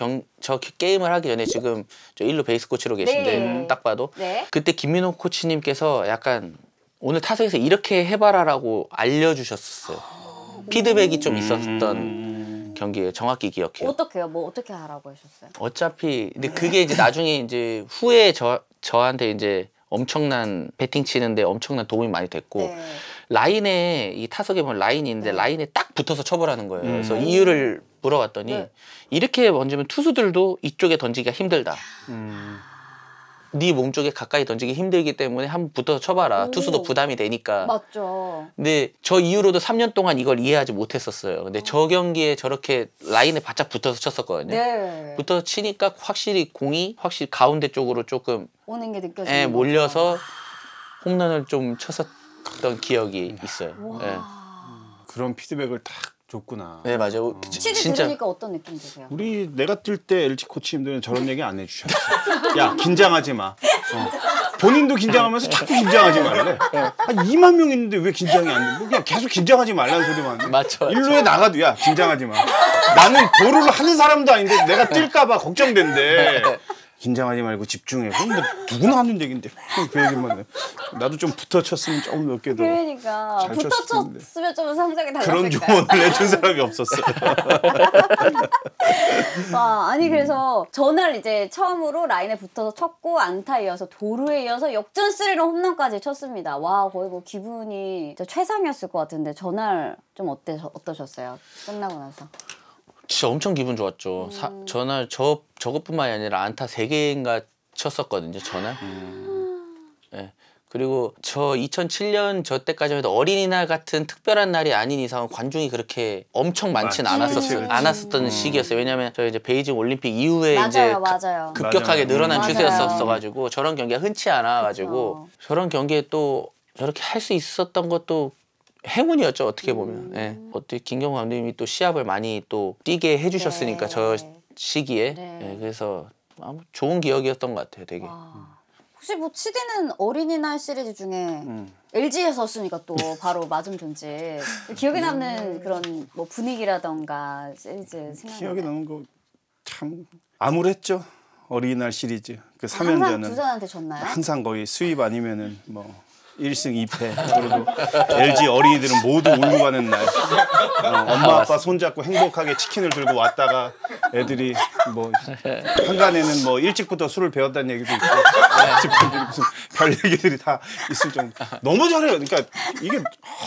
게임을 하기 전에 지금 저 1루 베이스 코치로 계신데 네. 딱 봐도 네. 그때 김민호 코치님께서 약간 오늘 타석에서 이렇게 해봐라라고 알려주셨었어요. 피드백이 좀 있었던 경기예요. 정확히 기억해요. 어떻게요? 뭐 어떻게 하라고 하셨어요? 어차피 근데 그게 이제 나중에 이제 후에 저한테 이제 엄청난 배팅 치는데 엄청난 도움이 많이 됐고 네. 라인에 이 타석에 보면 라인이 있는데 라인에 딱 붙어서 쳐보라는 거예요. 그래서 이유를 물어봤더니 네. 이렇게 던지면 투수들도 이쪽에 던지기가 힘들다. 네 몸쪽에 가까이 던지기 힘들기 때문에 한번 붙어서 쳐봐라. 오. 투수도 부담이 되니까. 맞죠. 근데 저 이후로도 3년 동안 이걸 이해하지 못했었어요. 근데 저 경기에 저렇게 라인에 바짝 붙어서 쳤었거든요. 네. 붙어서 치니까 확실히 공이 확실히 가운데 쪽으로 조금 오는 게 느껴지는 거죠. 몰려서 홈런을 좀 쳤었던 기억이 있어요. 예. 그런 피드백을 딱 줬구나. 네, 맞아요. CD 들으니까 어떤 느낌 드세요? 우리 내가 뛸 때 LG 코치님들은 저런 얘기 안 해주셨어. 야 긴장하지 마. 본인도 긴장하면서 자꾸 긴장하지 말래. 한 2만 명 있는데 왜 긴장이 안 돼? 그냥 계속 긴장하지 말라는 소리만 해. 맞죠. 일루에 나가도 야 긴장하지 마. 나는 도루를 하는 사람도 아닌데 내가 뛸까봐 걱정된대. 긴장하지 말고 집중해. 그럼 뭐 누구나 하는 얘기인데 그 얘기만 해. 나도 좀 붙어 쳤으면 조금 몇 개 더. 그러니까 잘 붙어 쳤을 쳤으면 좀 상상이 그런 달랐을까요? 조언을 해준 사람이 없었어. 와, 아니 그래서 전날 이제 처음으로 라인에 붙어서 쳤고 안타 이어서 도루에 이어서 역전 3런 홈런까지 쳤습니다. 와, 거의 뭐 기분이 진짜 최상이었을 것 같은데 전날 좀 어떠셨어요? 끝나고 나서. 진짜 엄청 기분 좋았죠. 전날 저것뿐만이 아니라 안타 3개인가 쳤었거든요. 전날. 네. 그리고 저 2007년 저 때까지만 해도 어린이날 같은 특별한 날이 아닌 이상은 관중이 그렇게 엄청 많진 않았었던 시기였어요. 왜냐면 저 이제 베이징 올림픽 이후에 맞아요, 이제 맞아요. 급격하게 늘어난 맞아요. 추세였어가지고 저런 경기가 흔치 않아가지고 저런 경기에 또 저렇게 할 수 있었던 것도 행운이었죠. 어떻게 보면. 예. 어떻게 김경호 감독님이 또 시합을 많이 또 뛰게 해주셨으니까 네. 저 시기에. 네. 예, 그래서 아무 좋은 기억이었던 것 같아요. 되게. 혹시 뭐 치디는 어린이날 시리즈 중에 LG에서 쓰니까 또 바로 맞은 존재 기억에 남는 그런 뭐 분위기라던가 시리즈 생각나요? 기억에 남는 거 참 암울했죠. 어린이날 시리즈 그 항상 3연전은 두산한테 졌나요? 항상 거의 수입 아니면은 뭐 1승 2패 그리고 LG 어린이들은 모두 울고 가는 날 엄마 아빠 손잡고 행복하게 치킨을 들고 왔다가 애들이 뭐 한간에는 뭐 일찍부터 술을 배웠다는 얘기도 있고 집안들이 무슨 별 얘기들이 다 있을 정도 너무 잘해요. 그러니까 이게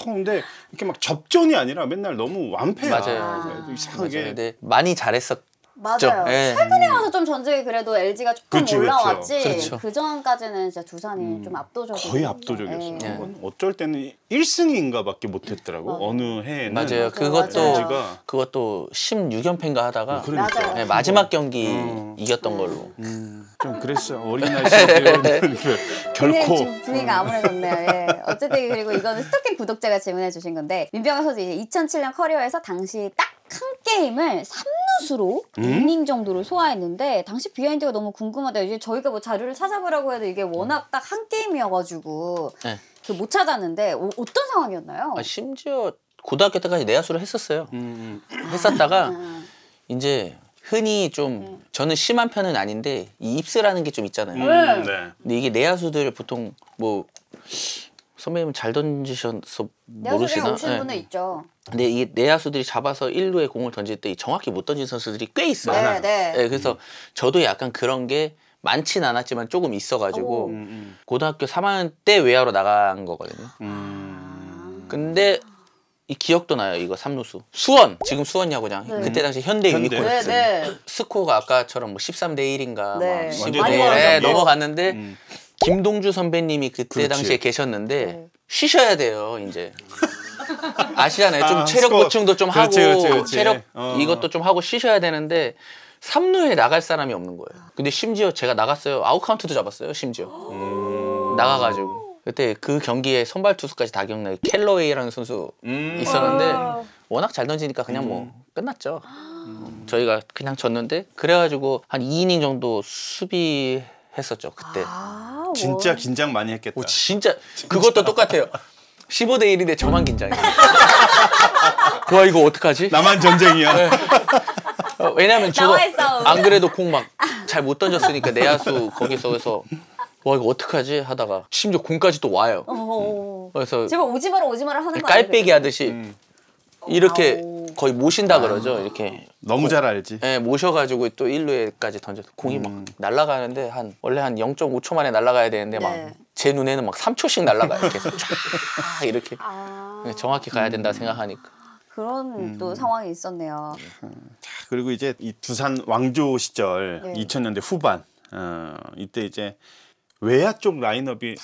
근데 이렇게 막 접전이 아니라 맨날 너무 완패야. 맞아요. 이상하게 맞아요. 근데 많이 잘했었죠. 맞아요. 예. 최근에 와서 좀 전적이 그래도 LG가 조금 그렇지, 올라왔지. 그렇죠. 그 전까지는 진짜 두산이 좀 압도적이었어요. 거의 압도적이었어요. 예. 어쩔 때는 1승인가밖에 못했더라고. 어느 해에는 맞아요. 맞아요. 그것도 16연패인가 하다가 그러니까. 맞아요. 네, 마지막 경기 이겼던 걸로. 좀 그랬어요. 어린이날 시리즈는 결코 근데 지금 분위기가 암울해졌네요. 예. 어쨌든 그리고 이거는 스토킹 구독자가 질문해 주신 건데 민병헌 선수 이제 2007년 커리어에서 당시 딱 한 게임을 3루수로 2이닝 정도를 소화했는데 당시 비하인드가 너무 궁금하다. 이제 저희가 뭐 자료를 찾아보라고 해도 이게 워낙 딱 한 게임이어가지고 네. 그 못 찾았는데 어떤 상황이었나요? 아, 심지어 고등학교 때까지 내야수를 했었어요. 했었다가 이제 흔히 좀 저는 심한 편은 아닌데 이 입스라는 게 좀 있잖아요. 네. 근데 이게 내야수들 보통 뭐 선배님은 잘 던지셔서 내야수 중에 모르시나? 오시는 네. 분은 있죠. 근데 이게 내야수들이 잡아서 1루에 공을 던질 때 정확히 못 던진 선수들이 꽤 있어요. 네, 네. 네, 그래서 저도 약간 그런 게 많진 않았지만 조금 있어가지고 오. 고등학교 3학년 때 외야로 나간 거거든요. 근데 이 기억도 나요. 이거 3루수. 수원! 지금 수원 야구장. 네. 그때 당시 현대 현대. 유니콘. 네, 네. 스코어가 아까처럼 뭐 13대 1인가 네. 막 15대 완전 1에 넘어갔는데. 넘어갔는데 김동주 선배님이 그때 그렇지. 당시에 계셨는데 네. 쉬셔야 돼요. 이제. 아시잖아요. 좀 아, 체력 스코어. 보충도 좀 그렇지, 하고 그렇지, 그렇지. 체력 어. 이것도 좀 하고 쉬셔야 되는데 3루에 나갈 사람이 없는 거예요. 근데 심지어 제가 나갔어요. 아웃 카운트도 잡았어요. 심지어. 나가가지고. 그때 그 경기에 선발 투수까지 다 기억나요. 켈러웨이라는 선수 있었는데 워낙 잘 던지니까 그냥 뭐 끝났죠. 저희가 그냥 졌는데 그래가지고 한 2이닝 정도 수비했었죠. 그때. 아, 진짜 긴장 많이 했겠다. 오, 진짜 그것도 똑같아요. 15대 1인데 저만 긴장해. 와 이거 어떡하지? 나만 전쟁이야. 왜냐면 저도 나와의 싸움. 안 그래도 공 막 잘 못 던졌으니까 내야수 거기서 그래서 와 이거 어떡하지 하다가 심지어 공까지 또 와요. 그래서 제발 오지 마라 하는 거 깔빼기 하듯이 이렇게 아오. 거의 모신다 그러죠. 이렇게 너무 잘 알지. 예, 모셔가지고 또 1루에까지 던져서 공이 막 날아가는데 원래 한 0.5초 만에 날아가야 되는데 막 네. 제 눈에는 막 3초씩 날아가요. 계속 쫙 이렇게 아. 정확히 가야 된다 생각하니까. 그런 또 상황이 있었네요. 그리고 이제 이 두산 왕조 시절 네. 2000년대 후반 이때 이제 외야 쪽 라인업이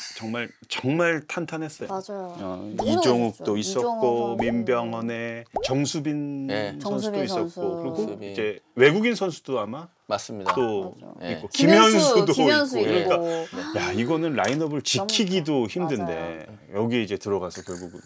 정말 탄탄했어요. 맞아요. 이종욱도 있었죠? 있었고 이종욱 선수. 민병헌에 정수빈 네. 선수도 정수빈 있었고 선수. 그리고 정수빈. 이제 외국인 선수도 아마 맞습니다. 또 맞아. 있고 김현수 김현수도 있고 있고. 그러니까 야 이거는 라인업을 지키기도 힘든데 맞아요. 여기 이제 들어가서 결국은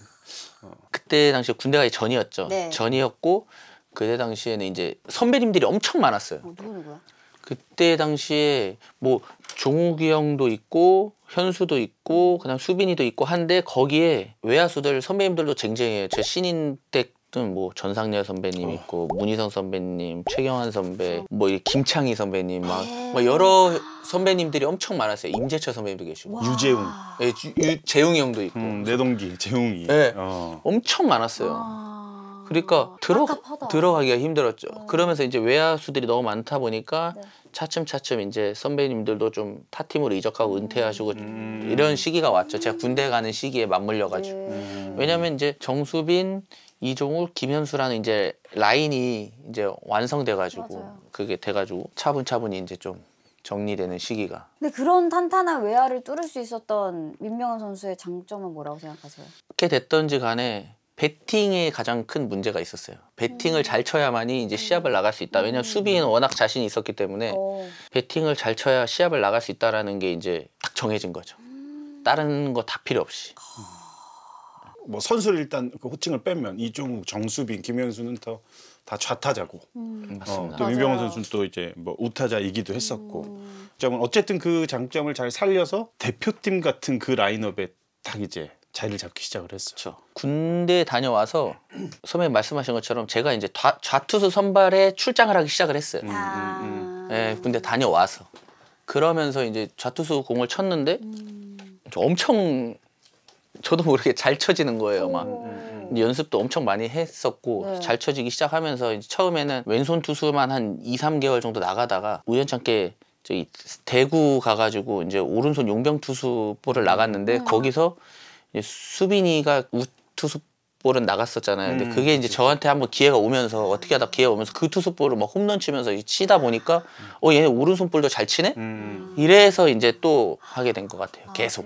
그때 당시 군대 가기 전이었죠. 네. 전이었고 그때 당시에는 이제 선배님들이 엄청 많았어요. 누구야? 그때 당시에 뭐 종욱이 형도 있고 현수도 있고 그다음 수빈이도 있고 한데 거기에 외야수들 선배님들도 쟁쟁해요. 제 신인 때는 뭐 전상렬 선배님 있고 문희성 선배님, 최경환 선배, 뭐 이 김창희 선배님 막 여러 선배님들이 엄청 많았어요. 임재철 선배님도 계시고 유재웅 예, 재웅이 형도 있고 내 동기 재웅이 네. 엄청 많았어요. 그러니까 깝깝하다. 들어가기가 힘들었죠. 그러면서 이제 외야수들이 너무 많다 보니까 네. 차츰차츰 이제 선배님들도 좀 타팀으로 이적하고 은퇴하시고 이런 시기가 왔죠. 제가 군대 가는 시기에 맞물려가지고. 왜냐면 이제 정수빈, 이종욱, 김현수라는 이제 라인이 이제 완성돼가지고 맞아요. 그게 돼가지고 차분차분히 이제 좀 정리되는 시기가. 근데 그런 탄탄한 외야를 뚫을 수 있었던 민병헌 선수의 장점은 뭐라고 생각하세요? 어떻게 됐던지 간에 배팅에 가장 큰 문제가 있었어요. 배팅을 잘 쳐야만이 이제 시합을 나갈 수 있다. 왜냐면 수비에는 워낙 자신이 있었기 때문에 배팅을 잘 쳐야 시합을 나갈 수 있다라는 게 이제 딱 정해진 거죠. 다른 거 다 필요 없이. 뭐 선수를 일단 그 호칭을 빼면 이종욱, 정수빈, 김현수는 다 좌타자고 맞습니다. 또 민병헌 선수는 또 이제 뭐 우타자이기도 했었고 어쨌든 그 장점을 잘 살려서 대표팀 같은 그 라인업에 딱 이제 자리를 잡기 시작을 했어. 그렇죠. 군대 다녀와서 선배님 말씀하신 것처럼 제가 이제 좌투수 선발에 출장을 하기 시작을 했어요. 네, 군대 다녀와서 그러면서 이제 좌투수 공을 쳤는데 엄청 저도 모르게 잘 쳐지는 거예요. 막 연습도 엄청 많이 했었고 네. 잘 쳐지기 시작하면서 이제 처음에는 왼손 투수만 한 2~3개월 정도 나가다가 우연찮게 저기 대구 가가지고 이제 오른손 용병 투수 볼을 나갔는데 거기서 이제 수빈이가 우투수 볼은 나갔었잖아요. 근데 그게 이제 저한테 한번 기회가 오면서 어떻게 하다 기회가 오면서 그 투수 볼을 막 홈런 치면서 치다 보니까 얘 오른손 볼도 잘 치네? 이래서 이제 또 하게 된 것 같아요. 계속.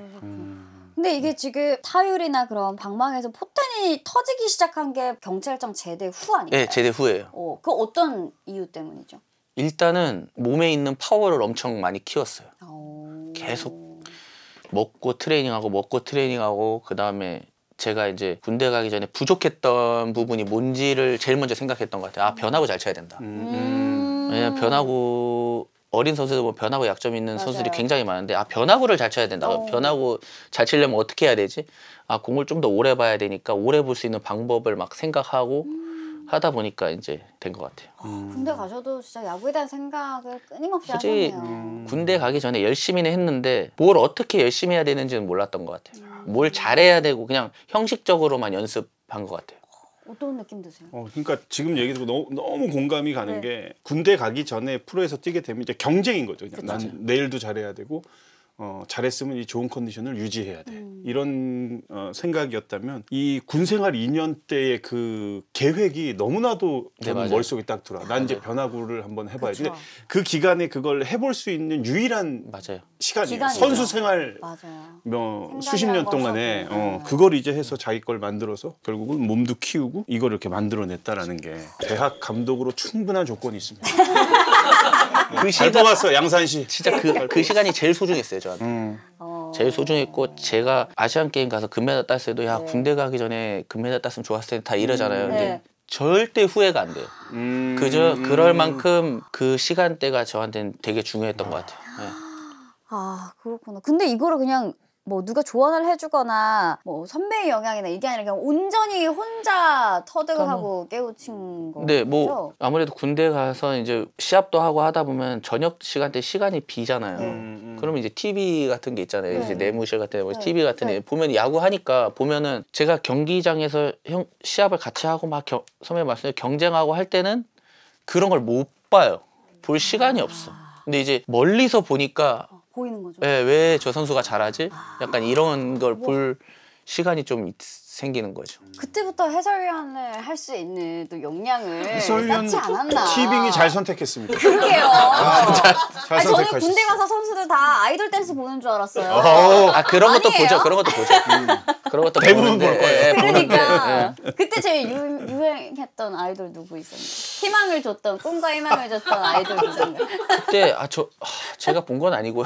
근데 이게 지금 타율이나 그런 방망이에서 포텐이 터지기 시작한 게 경찰청 제대 후 아닌가요? 네, 제대 후예요. 그 어떤 이유 때문이죠? 일단은 몸에 있는 파워를 엄청 많이 키웠어요. 계속 먹고 트레이닝하고 그 다음에 제가 이제 군대 가기 전에 부족했던 부분이 뭔지를 제일 먼저 생각했던 것 같아요. 변화구 잘 쳐야 된다. 왜냐면 변화구 어린 선수들 보면 변화구 약점 있는 맞아요. 선수들이 굉장히 많은데 변화구를 잘 쳐야 된다. 변화구 잘 치려면 어떻게 해야 되지? 공을 좀 더 오래 봐야 되니까 오래 볼 수 있는 방법을 막 생각하고 하다 보니까 이제 된 것 같아요. 군대 가셔도 진짜 야구에 대한 생각을 끊임없이 솔직히 하셨네요. 군대 가기 전에 열심히는 했는데 뭘 어떻게 열심히 해야 되는지는 몰랐던 것 같아요. 뭘 잘해야 되고 그냥 형식적으로만 연습한 것 같아요. 어떤 느낌 드세요? 그러니까 지금 얘기 듣고 너무 공감이 가는 네. 게 군대 가기 전에 프로에서 뛰게 되면 이제 경쟁인 거죠. 그냥 난 내일도 잘해야 되고 잘했으면 이 좋은 컨디션을 유지해야 돼. 이런 생각이었다면 이 군생활 2년 때의 그 계획이 너무나도 네, 저는 맞아요. 머릿속에 딱 들어와. 난 이제 변화구를 한번 해봐야지. 그쵸. 근데 그 기간에 그걸 해볼 수 있는 유일한 맞아요. 시간이에요. 기간이죠. 선수 생활 맞아요. 뭐 생각이란 수십 년 거 동안에 없었고. 그걸 이제 해서 자기 걸 만들어서 결국은 몸도 키우고 이걸 이렇게 만들어냈다라는 게 대학 감독으로 충분한 조건이 있습니다. 잘 뽑았어 양산시. 진짜 그 시간이 제일 소중했어요 저한테. 제일 소중했고 제가 아시안 게임 가서 금메달 땄을 때도 군대 가기 전에 금메달 땄으면 좋았을 텐데 다 이러잖아요. 근데 네. 절대 후회가 안 돼요. 그럴 만큼 그 시간대가 저한테는 되게 중요했던 것 같아요. 네. 그렇구나. 근데 이거를 그냥 뭐 누가 조언을 해주거나 뭐 선배의 영향이나 이게 아니라 그냥 온전히 혼자 터득을 하고 깨우친 거죠? 네, 뭐 아무래도 군대 가서 이제 시합도 하고 하다 보면 저녁 시간대 시간이 비잖아요. 그러면 이제 TV 같은 게 있잖아요. 이제 내무실 같은 뭐 TV 같은 데 보면 야구 하니까 보면은 제가 경기장에서 시합을 같이 하고 막 선배님 말씀대로 경쟁하고 할 때는 그런 걸 못 봐요. 볼 시간이 없어. 근데 이제 멀리서 보니까 보이는 거죠. 왜 저 선수가 잘하지? 약간 이런 걸 볼 시간이 좀 생기는 거죠. 그때부터 해설위원을 할 수 있는 또 역량을 해설위원 쌓지 않았나. 티빙이 잘 선택했습니다. 그러게요. 잘 아니, 저는 선택하셨어요. 군대 가서 선수들 다 아이돌 댄스 보는 줄 알았어요. 아 그런 것도 아니에요? 보죠. 그런 것도 보죠. 그런 것도 대부분 보는데, 볼 거예요. 예, 보는데, 그러니까 예. 그때 제일 유행했던 아이돌 누구 있었나요? 희망을 줬던 꿈과 희망을 줬던 아이돌 누군가. 그때 제가 본 건 아니고요.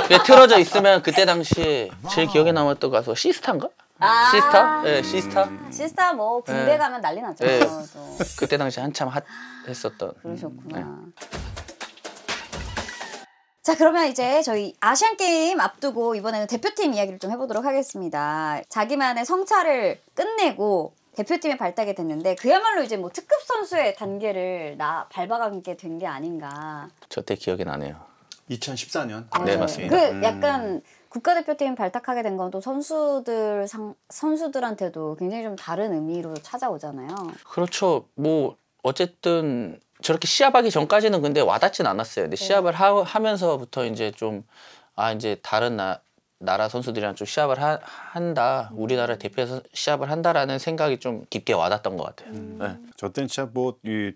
그게 틀어져 있으면 그때 당시에 제일 기억에 남았던 가수 시스타인가? 아. 시스타? 네, 시스타. 시스타 뭐 군대 네. 가면 난리 나죠. 네. 또. 그때 당시 한참 핫했었던. 그러셨구나. 자, 그러면 이제 저희 아시안 게임 앞두고 이번에는 대표팀 이야기를 좀 해보도록 하겠습니다. 자기만의 성찰을 끝내고 대표팀에 발탁이 됐는데 그야말로 이제 뭐 특급 선수의 단계를 밟아가게 된 게 아닌가. 저 때 기억이 나네요. 2014년. 네, 맞습니다. 그 약간 국가대표팀 발탁하게 된 건 또 선수들한테도 굉장히 좀 다른 의미로 찾아오잖아요. 그렇죠. 뭐 어쨌든 저렇게 시합하기 전까지는 근데 와닿진 않았어요. 근데 시합을 하면서부터 이제 좀 이제 다른 나라 선수들이랑 좀 시합을 한다. 우리나라 대표해서 시합을 한다라는 생각이 좀 깊게 와닿던 것 같아요. 네. 저 때는 진짜 이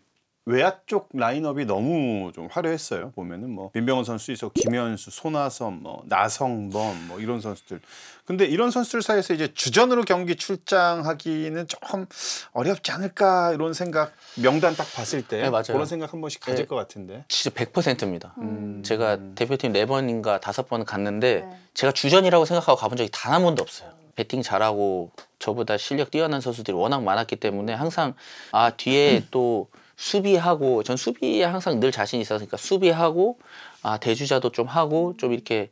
외야 쪽 라인업이 너무 좀 화려했어요. 보면은 뭐 민병헌 선수 있어, 김현수, 손아섭, 뭐 나성범, 뭐 이런 선수들. 근데 이런 선수들 사이에서 이제 주전으로 경기 출장하기는 조금 어렵지 않을까 이런 생각 명단 딱 봤을 때 네, 맞아요. 그런 생각 한 번씩 가질 네. 것 같은데. 진짜 100%입니다. 제가 대표팀 4번인가 5번 갔는데 네. 제가 주전이라고 생각하고 가본 적이 단 한 번도 없어요. 배팅 잘하고 저보다 실력 뛰어난 선수들이 워낙 많았기 때문에 항상 뒤에 또 수비하고 전 수비에 항상 늘 자신 있었으니까 수비하고 대주자도 좀 하고 좀 이렇게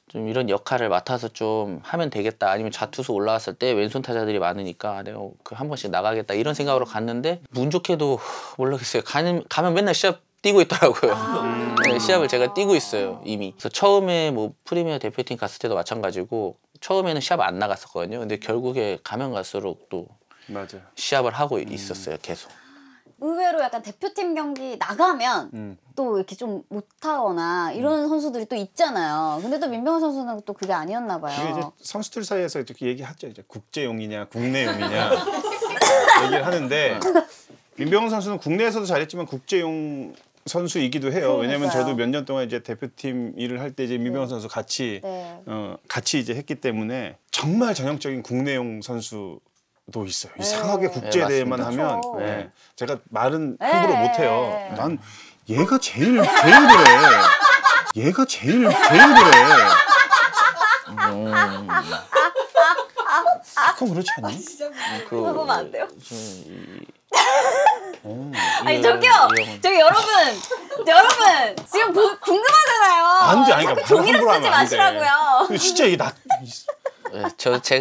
좀 이런 역할을 맡아서 좀 하면 되겠다. 아니면 좌투수 올라왔을 때 왼손 타자들이 많으니까 내가 한 번씩 나가겠다 이런 생각으로 갔는데 운 좋게도 모르겠어요. 가면 맨날 시합 뛰고 있더라고요. 네, 시합을 제가 뛰고 있어요 이미. 그래서 처음에 뭐 프리미어 대표팀 갔을 때도 마찬가지고 처음에는 시합 안 나갔었거든요. 근데 결국에 가면 갈수록 또 맞아. 시합을 하고 있었어요 계속. 의외로 약간 대표팀 경기 나가면 또 이렇게 좀 못하거나 이런 선수들이 또 있잖아요. 근데 또 민병헌 선수는 또 그게 아니었나 봐요. 이게 이제 선수들 사이에서 이렇게 얘기하죠. 이제 국제용이냐, 국내용이냐 얘기를 하는데 민병헌 선수는 국내에서도 잘했지만 국제용 선수이기도 해요. 왜냐면 그러니까요. 저도 몇 년 동안 이제 대표팀 일을 할 때 이제 민병헌 선수 같이 네. 같이 이제 했기 때문에 정말 전형적인 국내용 선수도 있어요. 이상하게 국제 네, 대회만 맞습니다. 하면 그쵸. 네. 제가 말은 네. 함부로 못 해요. 네. 난 얘가 제일 그래. 얘가 제일 그래. 그건 그렇지 않니? 그러면 안 돼요? 아니 이- 저기요, 이 형은- 저기 여러분 지금 궁금하잖아요. 안 돼, 아니, 자꾸 그러니까 종이로 함부로 쓰지 하면 안 돼. 마시라고요. 근데 진짜 이게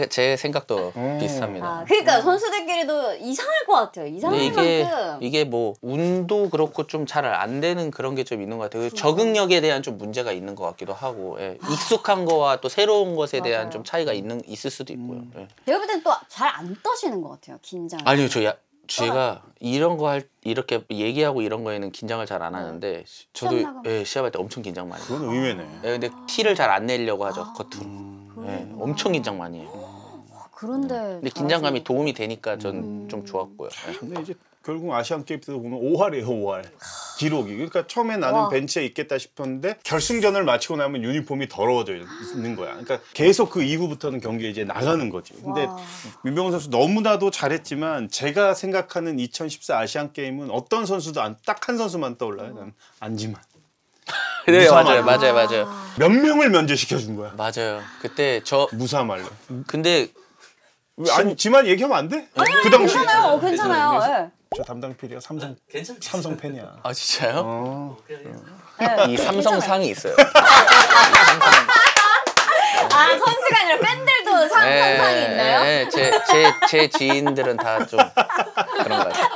제 생각도 비슷합니다. 그러니까 선수들끼리도 이상할 것 같아요. 이상할 근데 만큼. 이게 뭐 운도 그렇고 좀 잘 안 되는 그런 게 좀 있는 것 같아요. 적응력에 대한 좀 문제가 있는 것 같기도 하고 익숙한 거와 또 새로운 것에 대한 맞아요. 좀 차이가 있을 수도 있고요. 예. 제가 볼 땐 또 잘 안 떠시는 것 같아요. 긴장. 아니요, 제가 이런 거 이렇게 얘기하고 이런 거에는 긴장을 잘 안 하는데 저도 시합 나가면. 시합할 때 엄청 긴장 많이 해요. 그건 의외네. 근데 티를 잘 안 내려고 하죠 겉으로. 엄청 긴장 많이 해요. 그런데. 근데 긴장감이 도움이 되니까 전 좀 좋았고요. 근데 이제 결국 아시안 게임 때도 보면 5할이에요, 5할. 기록이. 그러니까 처음에 나는 와. 벤치에 있겠다 싶었는데 결승전을 마치고 나면 유니폼이 더러워져 있는 거야. 그러니까 계속 그 이후부터는 경기에 이제 나가는 거지. 근데 와. 민병헌 선수 너무나도 잘했지만 제가 생각하는 2014 아시안 게임은 어떤 선수도 딱 한 선수만 떠올라요. 난 안지만. 네, 무사말로. 맞아요. 몇 명을 면제시켜 준 거야. 맞아요. 그때 무사말로. 근데 아니 지만 얘기하면 안 돼? 그 당시 괜찮아요. 괜찮아요. 예. 저 담당 PD가 삼성 팬이야. 진짜요? 어. 이 삼성상이 있어요. 선수가 아니라 팬들도 상상이 있나요? 네, 제 지인들은 다 좀 그런 거 같아요.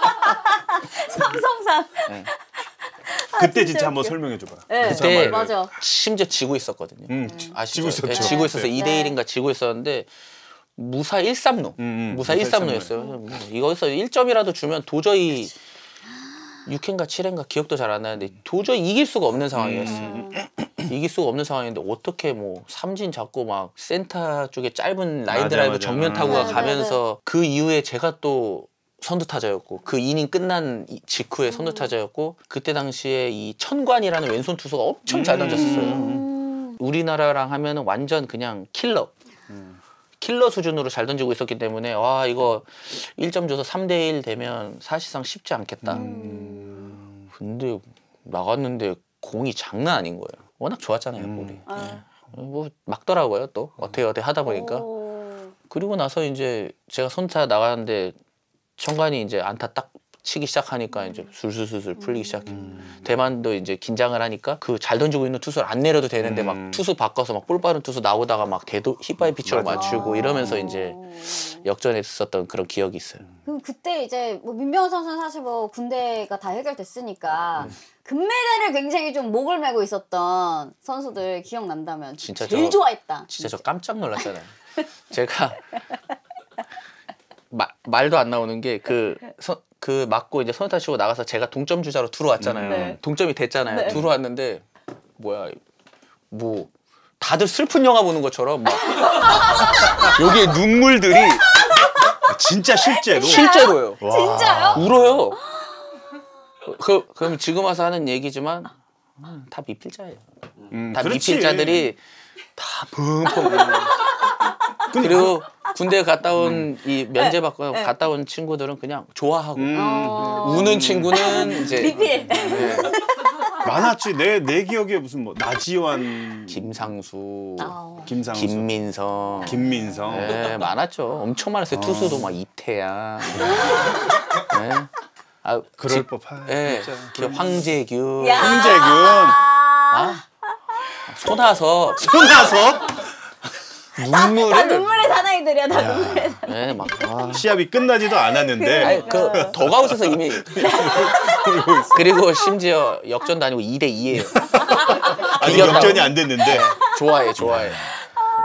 삼성상. 그때 진짜 진짜 한번 웃겨. 설명해 줘봐. 네, 그때 맞아. 심지어 지고 있었거든요. 지고 아시죠? 있었죠. 네, 지고 있었어요. 네. 2대1인가 지고 있었는데 무사 1-3루. 무사 1-3루였어요. 이거에서 1점이라도 주면 도저히 6회인가 7회인가 기억도 잘 안 나는데 도저히 이길 수가 없는 상황이었어요. 이길 수가 없는 상황인데 어떻게 뭐 삼진 잡고 막 센터 쪽에 짧은 라인 맞아, 드라이브 맞아. 정면 타구가 네, 가면서 그 이후에 제가 또 선두 타자였고 그 이닝 끝난 직후에 선두 타자였고 그때 당시에 이 천관이라는 왼손 투수가 엄청 잘 던졌었어요. 우리나라랑 하면은 완전 그냥 킬러 수준으로 잘 던지고 있었기 때문에 와 이거 1점 줘서 3대1 되면 사실상 쉽지 않겠다. 근데 나갔는데 공이 장난 아닌 거예요. 워낙 좋았잖아요, 볼이. 뭐 막더라고요, 또. 어떻게 하다 보니까. 그리고 나서 이제 제가 선타 나가는데 청관이 이제 안타 딱 치기 시작하니까 이제 술술술술 풀리기 시작해. 대만도 이제 긴장을 하니까 그 잘 던지고 있는 투수를 안 내려도 되는데 막 투수 바꿔서 막 볼 빠른 투수 나오다가 막 대도 힙바이 피처로 맞추고 이러면서 이제 역전했었던 그런 기억이 있어요. 그럼 그때 이제 뭐 민병헌 선수는 사실 뭐 군대가 다 해결됐으니까 금메달을 굉장히 좀 목을 메고 있었던 선수들 기억난다면 진짜 제일 좋아했다. 진짜 저 깜짝 놀랐잖아요. 제가 말도 안 나오는 게 그 맞고 이제 선타 치고 나가서 제가 동점 주자로 들어왔잖아요. 네. 동점이 됐잖아요. 네. 들어왔는데 뭐야 뭐 다들 슬픈 영화 보는 것처럼 막 여기에 눈물들이 진짜 실제로. 실제로요. 진짜요? 울어요. 그럼 지금 와서 하는 얘기지만 다 미필자예요. 다 그렇지. 미필자들이 다 펑펑. 그리고 군대 갔다 온 이 면제 받고 갔다 온 친구들은 그냥 좋아하고 우는 친구는 이제 리필. 네. 많았지. 내 기억에 무슨 뭐 나지완, 김상수, 김상수, 김민성, 김민성. 네, 많았죠. 엄청 많았어요. 투수도 막 이태양. 네. 아, 그럴 법한. 네. 진짜. 황재균, 야. 황재균. 아? 손아섭, 다 눈물을. 눈물의 사나이들이야. 다 눈물의 사나이. 네, 막. 아. 시합이 끝나지도 않았는데. 아니, 그 더가웃에서 이미 그리고 심지어 역전도 아니고 2대2예요. 아직 역전이 안 됐는데. 좋아해.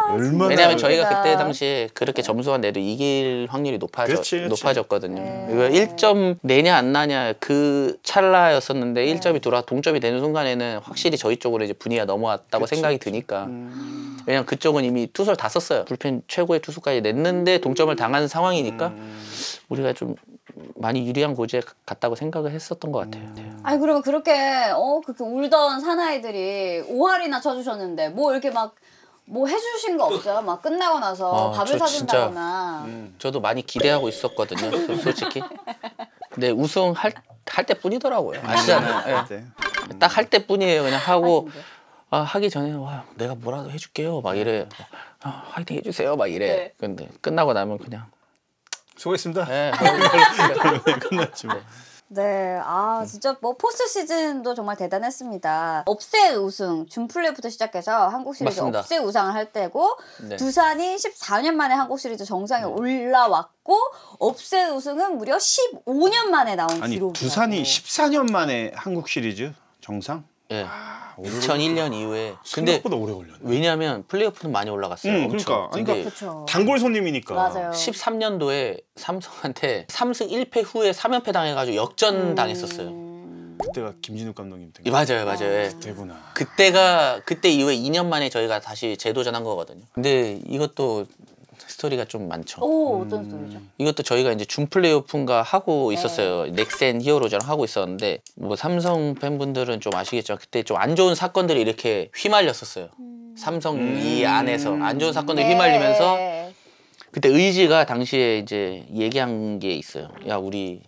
얼마나. 왜냐하면 저희가 그러니까. 그때 당시에 그렇게 점수가 내도 이길 확률이 그렇지. 높아졌거든요. 이거 1점 내냐 안 나냐 그 찰나였었는데 1점이 들어와 동점이 되는 순간에는 확실히 저희 쪽으로 이제 분위기가 넘어왔다고 생각이 드니까. 왜냐면 그쪽은 이미 투수를 다 썼어요. 불펜 최고의 투수까지 냈는데 동점을 당한 상황이니까 우리가 좀 많이 유리한 고지에 갔다고 생각을 했었던 것 같아요. 아니 그러면 그렇게 울던 사나이들이 5할이나 쳐주셨는데 뭐 이렇게 막 뭐 해주신 거 없어요? 막 끝나고 나서 밥을 저 사준다거나. 저도 많이 기대하고 있었거든요, 솔직히. 근데 우승할 때뿐이더라고요. 아시잖아요. 네. 딱 할 때뿐이에요. 그냥 하고 진짜요? 하기 전에 와 내가 뭐라도 해줄게요. 막 이래. 화이팅 해주세요. 막 이래. 네. 근데 끝나고 나면 그냥 수고했습니다. 예, 끝났지 뭐. 네, 진짜 뭐 포스트 시즌도 정말 대단했습니다. 업세 우승, 준플레이부터 시작해서 한국 시리즈 맞습니다. 업세 우승을 할 때고 네. 두산이 14년 만에 한국 시리즈 정상에 올라왔고 업세 우승은 무려 15년 만에 나온 아니 기록이라고. 두산이 14년 만에 한국 시리즈 정상? 예. 2001년 이후에. 근데 생각보다 오래 걸렸네. 왜냐면 플레이오프는 많이 올라갔어요. 엄청. 그러니까 근데 그렇죠. 단골 손님이니까. 맞아요. 13년도에 삼성한테 3승 1패 후에 3연패 당해가지고 역전 당했었어요. 그때가 김진욱 감독님 때. 맞아요. 예. 그때구나. 그때 이후에 2년 만에 저희가 다시 재도전한 거거든요. 근데 이것도 스토리가 좀 많죠. 오, 어떤 소리죠? 이것도 저희가 이제 준 플레이오프인가 하고 있었어요. 넥센 히어로즈랑 하고 있었는데 뭐 삼성 팬분들은 좀 아시겠지만 그때 좀 안 좋은 사건들이 이렇게 휘말렸었어요. 삼성 이 안에서 안 좋은 사건들이 휘말리면서 네. 그때 의지가 당시에 이제 얘기한 게 있어요. 야 우리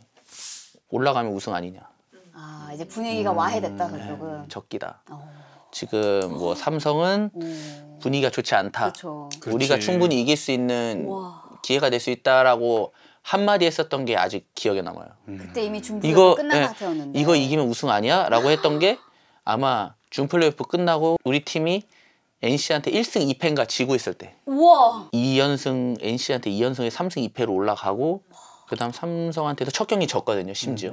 올라가면 우승 아니냐. 이제 분위기가 와해됐다 그쪽은. 적기다. 지금 뭐 삼성은 분위기가 좋지 않다. 그렇죠. 우리가 그렇지. 충분히 이길 수 있는 와. 기회가 될 수 있다라고 한마디 했었던 게 아직 기억에 남아요. 그때 이미 준플레이오프 끝난 상태였는데. 이거 이기면 우승 아니야? 라고 했던 게 아마 준플레이오프 끝나고 우리 팀이 NC한테 1승 2패인가 지고 있을 때 우와. 2연승 NC한테 2연승에 3승 2패로 올라가고 그다음 삼성한테도 첫 경기 졌거든요. 심지어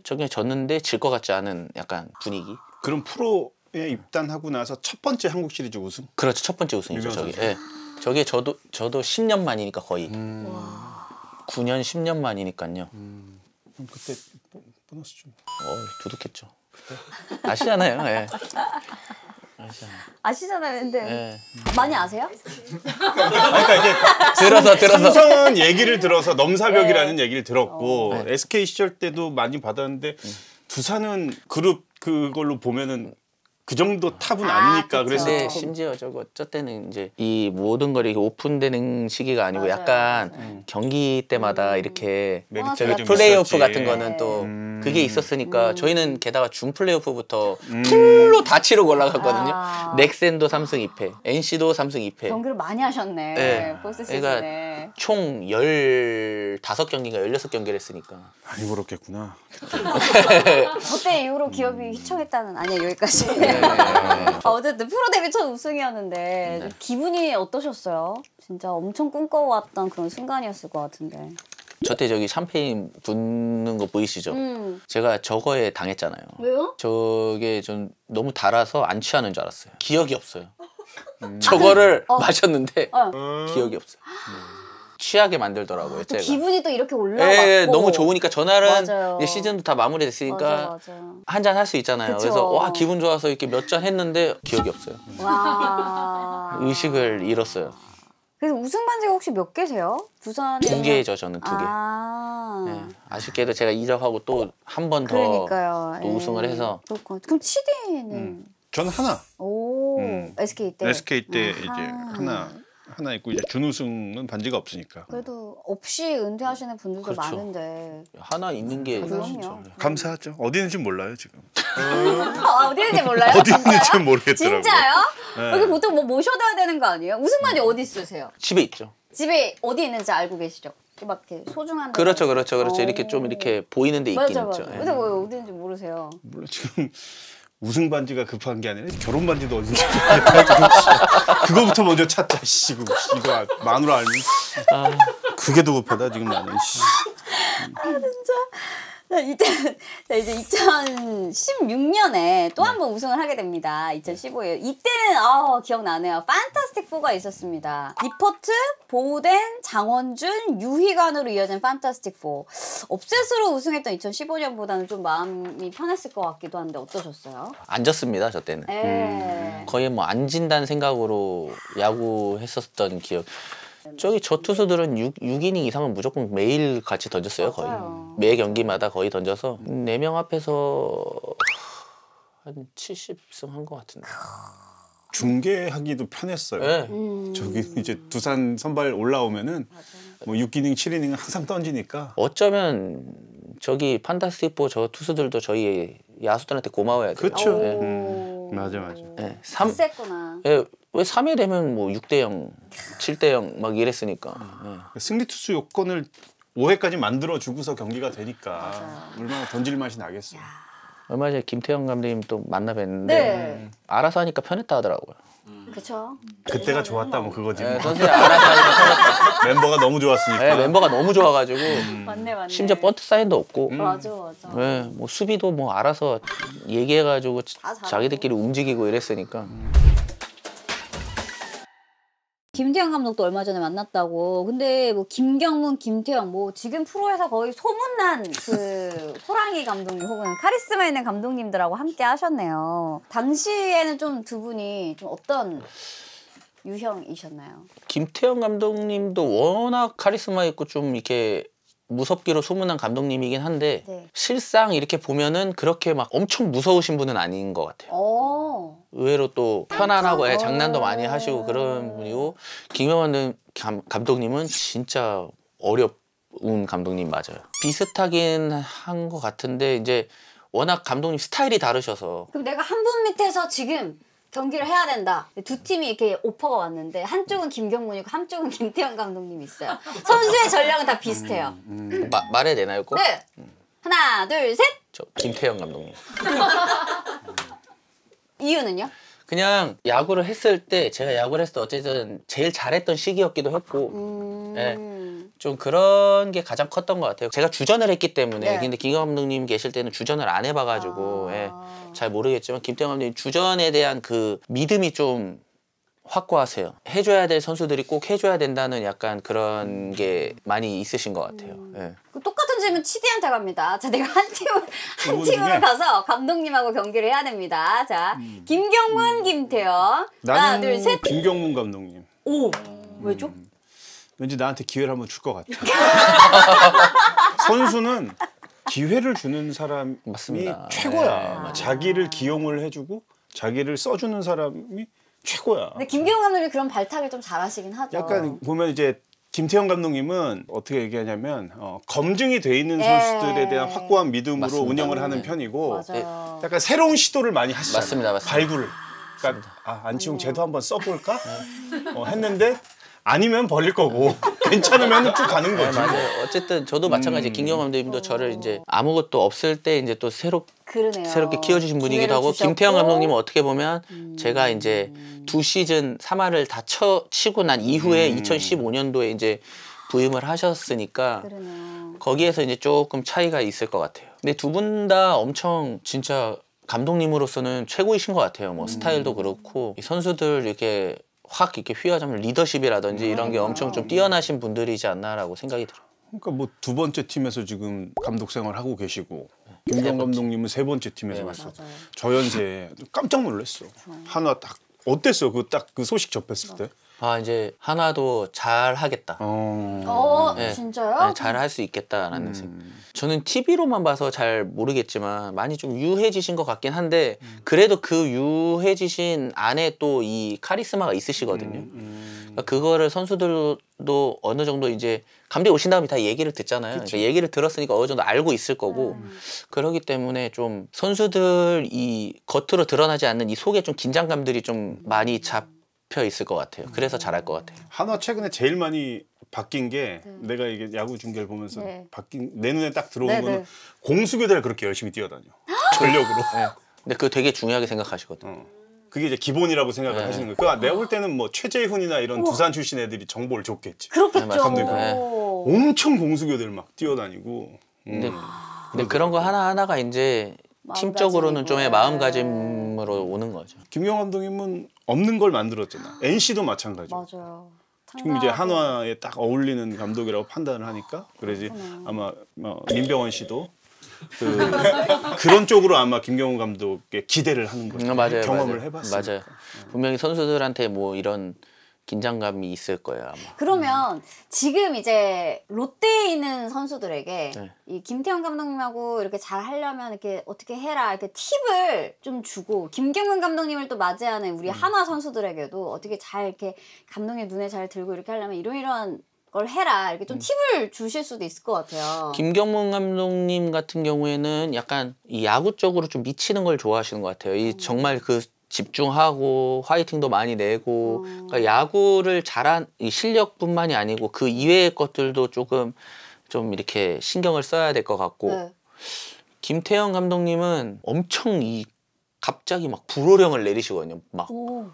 첫 경기 졌는데 질 것 같지 않은 약간 분위기. 그럼 프로에 입단하고 나서 첫 번째 한국 시리즈 우승? 그렇죠. 첫 번째 우승이죠. 유명하죠. 저게. 예. 저게 저도 10년 만이니까 거의 9년 10년 만이니까요. 그럼 그때 보너스 좀. 두둑했죠. 아시잖아요. 예. 아시잖아요. 근데 예. 많이 아세요? 그러니까 이제 들어서 삼성은 얘기를 들어서 넘사벽이라는 네. 얘기를 들었고 네. SK 시절 때도 많이 받았는데 두산은 그룹 그걸로 보면은 그 정도 탑은 아니니까 그쵸. 그래서 근데 조금 심지어 저 때는 이제 이 모든 걸 이렇게 오픈되는 시기가 아니고 맞아요, 약간 맞아요. 경기 때마다 이렇게 아, 메리트가 좀 플레이오프 있었지. 같은 거는 네. 또 그게 있었으니까 저희는 게다가 준 플레이오프부터 음. 풀로 다 치르고 올라갔거든요. 아. 넥센도 3승 2패, NC도 3승 2패. 경기를 많이 하셨네. 네. 포스트 그러니까 시즌에. 총 15경기인가 16경기를 했으니까. 많이 벌었겠구나. 그때 이후로 기업이 휘청했다는 아니야 여기까지. 어쨌든 프로 데뷔 첫 우승이었는데 기분이 어떠셨어요? 진짜 엄청 꿈꿔왔던 그런 순간이었을 것 같은데. 저때 저기 샴페인 붓는 거 보이시죠? 제가 저거에 당했잖아요. 왜요? 저게 좀 너무 달아서 안 취하는 줄 알았어요. 기억이 없어요. 저거를 마셨는데 기억이 없어요. 취하게 만들더라고요. 또 제가. 기분이 또 이렇게 올라왔고. 예, 너무 좋으니까 전날은 맞아요. 이제 시즌도 다 마무리됐으니까 맞아. 한 잔 할 수 있잖아요. 그쵸. 그래서 와 기분 좋아서 이렇게 몇 잔 했는데 기억이 없어요. 와. 의식을 잃었어요. 그래서 우승 반지가 혹시 몇 개세요? 부산에 2개죠 저는 2개. 아. 네, 아쉽게도 제가 이적하고 또 한 번 더 그러니까요. 또 우승을 해서 그렇군. 그럼 치디는 전 하나. 오 SK 때. SK 때 이제 아하. 하나 있고 이제 준우승은 반지가 없으니까. 그래도 없이 은퇴하시는 분들도 그렇죠. 많은데 하나 있는 게 그럼요. 감사하죠. 어디 있는지 몰라요 지금. 어디 있는지 몰라요? 어디 있는지 모르겠더라고요. 진짜요? 네. 여기 보통 뭐 모셔둬야 되는 거 아니에요? 우승반지 어디 쓰세요? 집에 있죠. 집에 어디 있는지 알고 계시죠? 막 이렇게 소중한 데 그렇죠. 오. 이렇게 좀 이렇게 보이는 데 있긴 맞아. 있죠. 예. 근데 왜 어디 있는지 모르세요? 물론 지금 우승 반지가 급한 게 아니라 결혼 반지도 어딘지 그거부터 먼저 찾자. 씨 이거 마누라 알면 그게 더 급하다 지금 나는. 씨. 이제 2016년에 또 한 번 우승을 하게 됩니다. 2015에 이때는 기억나네요. 판타스틱 4가 있었습니다. 리포트, 보덴, 장원준, 유희관으로 이어진 판타스틱 4. 업셋으로 우승했던 2015년보다는 좀 마음이 편했을 것 같기도 한데 어떠셨어요? 안 졌습니다 저 때는. 거의 뭐 안 진다는 생각으로 야구했었던 기억. 저기 저 투수들은 6이닝 이상은 무조건 매일 같이 던졌어요. 거의 맞아요. 매 경기마다 거의 던져서 4명 앞에서 한 70승 한 것 같은데. 중계하기도 편했어요. 네. 저기 이제 두산 선발 올라오면은 뭐 6이닝 7이닝 항상 던지니까. 어쩌면 저기 판타스틱 4 저 투수들도 저희 야수들한테 고마워야 돼요. 그렇죠. 오. 맞아. 네. 셌구나. 왜 3회 되면 뭐 6대0, 7대0 막 이랬으니까. 승리 투수 요건을 5회까지 만들어 주고서 경기가 되니까 맞아요. 얼마나 던질 맛이 나겠어. 얼마 전에 김태형 감독님 또 만나 뵀는데 네. 알아서 하니까 편했다 하더라고요. 그쵸. 그때가 좋았다 뭐 그거지. 네, 선수님 알아서 하니까 편했다. 멤버가 너무 좋았으니까. 네, 멤버가 너무 좋아가지고 맞네. 심지어 번트 사인도 없고 맞아. 네, 뭐 수비도 뭐 알아서 얘기해가지고 잘하고. 자기들끼리 움직이고 이랬으니까. 김태형 감독도 얼마 전에 만났다고. 근데 뭐 김경문, 김태형 뭐 지금 프로에서 거의 소문난 그 호랑이 감독님 혹은 카리스마 있는 감독님들하고 함께 하셨네요. 당시에는 좀 두 분이 좀 어떤 유형이셨나요? 김태형 감독님도 워낙 카리스마 있고 좀 이렇게 무섭기로 소문난 감독님이긴 한데 네. 실상 이렇게 보면은 그렇게 막 엄청 무서우신 분은 아닌 것 같아요. 의외로 또 편안하고 장난도 많이 하시고 그런 분이고 김경원 감독님은 진짜 어려운 감독님 맞아요. 비슷하긴 한 것 같은데 이제 워낙 감독님 스타일이 다르셔서 그럼 내가 한 분 밑에서 지금 경기를 해야 된다. 두 팀이 이렇게 오퍼가 왔는데 한쪽은 김경문이고 한쪽은 김태형 감독님이 있어요. 선수의 전략은 다 비슷해요. 말해야 되나요 꼭? 네. 하나, 둘, 셋. 저 김태형 감독님. 이유는요? 그냥 야구를 했을 때 제가 야구를 했을 때 어쨌든 제일 잘했던 시기였기도 했고 예, 좀 그런 게 가장 컸던 것 같아요. 제가 주전을 했기 때문에 네. 근데 김 감독님 계실 때는 주전을 안 해봐가지고 예, 잘 모르겠지만 김태형 감독님 주전에 대한 그 믿음이 좀 확고하세요. 해줘야 될 선수들이 꼭 해줘야 된다는 약간 그런 게 많이 있으신 것 같아요. 예. 똑같은 질문 치디한테 갑니다. 자, 내가 한 팀으로 중에? 가서 감독님하고 경기를 해야 됩니다. 자, 김경문, 김태형. 하나, 둘, 셋. 김경문 감독님. 오, 왜죠? 왠지 나한테 기회를 한번 줄 것 같아. 선수는 기회를 주는 사람이 맞습니다. 최고야. 네, 자기를 기용을 해주고 자기를 써주는 사람이 최고야. 근데 김경문 감독님이 그런 발탁을 좀 잘하시긴 하죠. 약간 보면 이제 김태형 감독님은 어떻게 얘기하냐면 검증이 돼 있는 예. 선수들에 대한 확고한 믿음으로 맞습니다. 운영을 하는 네. 편이고 맞아요. 약간 새로운 시도를 많이 하시잖아요. 맞습니다, 맞습니다. 발굴을. 그러니까 안치홍 쟤도 한번 써볼까 했는데 아니면 버릴 거고 괜찮으면 쭉 가는 네, 거지. 맞아요. 어쨌든 저도 마찬가지. 김경호 감독님도 저를 이제 아무것도 없을 때 이제 또 그러네요. 새롭게 키워주신 분이기도 기회를 하고, 주셨고. 김태형 감독님은 어떻게 보면 제가 이제 2시즌 3할을 다 치고 난 이후에 2015년도에 이제 부임을 하셨으니까 그러네요. 거기에서 이제 조금 차이가 있을 것 같아요. 근데 두 분 다 엄청 진짜 감독님으로서는 최고이신 것 같아요. 뭐 스타일도 그렇고, 이 선수들 이렇게 확 이렇게 휘어잡는 리더십이라든지 이런 게 엄청 좀 뛰어나신 분들이지 않나라고 생각이 들어요. 그러니까 뭐 두 번째 팀에서 지금 감독 생활 하고 계시고 김경 감독님은 세 번째 팀에서 네, 왔어. 맞아요. 저 연세에 깜짝 놀랐어. 한화 딱 어땠어? 그 딱 그 소식 접했을 때. 아, 이제 하나도 잘 하겠다. 네. 진짜요? 네, 잘 할 수 있겠다라는 생각. 저는 TV로만 봐서 잘 모르겠지만 많이 좀 유해지신 것 같긴 한데, 그래도 그 유해지신 안에 또 이 카리스마가 있으시거든요. 그러니까 그거를 선수들도 어느 정도 이제 감독이 오신 다음에 다 얘기를 듣잖아요. 그러니까 얘기를 들었으니까 어느 정도 알고 있을 거고, 그러기 때문에 좀 선수들 이 겉으로 드러나지 않는 이 속에 좀 긴장감들이 좀 많이 잡혀 있을 것 같아요. 그래서 잘할 것 같아요. 한화 최근에 제일 많이 바뀐 게 내가 이게 야구 중계를 보면서 네. 바뀐 내 눈에 딱 들어온 네, 거는 네. 공수교대를 그렇게 열심히 뛰어다녀. 전력으로. 네. 근데 그거 되게 중요하게 생각하시거든요. 그게 이제 기본이라고 생각을 네. 하시는 거예요. 그러니까 내가 볼 때는 뭐 최재훈이나 이런 두산 출신 애들이 정보를 줬겠지. 그렇겠죠. 네, 맞습니다. 네. 엄청 공수교대를 막 뛰어다니고. 근데 그런 거 하나하나가 이제 팀적으로는 좀 마음가짐으로 오는 거죠. 김경 감독님은 없는 걸 만들었잖아. NC도 마찬가지. 맞아요. 지금 이제 한화에 딱 어울리는 감독이라고 판단을 하니까 그래지 아마 민병헌 씨도 그런 쪽으로 아마 김경훈 감독의 기대를 하는 거죠. 맞아요, 경험을 맞아요. 해봤으니까. 맞아요. 분명히 선수들한테 뭐 이런 긴장감이 있을 거예요 아마. 그러면 지금 이제 롯데에 있는 선수들에게 네. 이 김태형 감독님하고 이렇게 잘 하려면 이렇게 어떻게 해라 이렇게 팁을 좀 주고, 김경문 감독님을 또 맞이하는 우리 한화 선수들에게도 어떻게 잘 이렇게 감독님 눈에 잘 들고 이렇게 하려면 이런 걸 해라 이렇게 좀 팁을 주실 수도 있을 것 같아요. 김경문 감독님 같은 경우에는 약간 이 야구 쪽으로 좀 미치는 걸 좋아하시는 것 같아요. 이 정말 그 집중하고 화이팅도 많이 내고, 그러니까 야구를 잘한 이 실력뿐만이 아니고 그 이외의 것들도 조금 좀 이렇게 신경을 써야 될 것 같고, 네. 김태형 감독님은 엄청 이 갑자기 막 불호령을 내리시거든요. 막 오.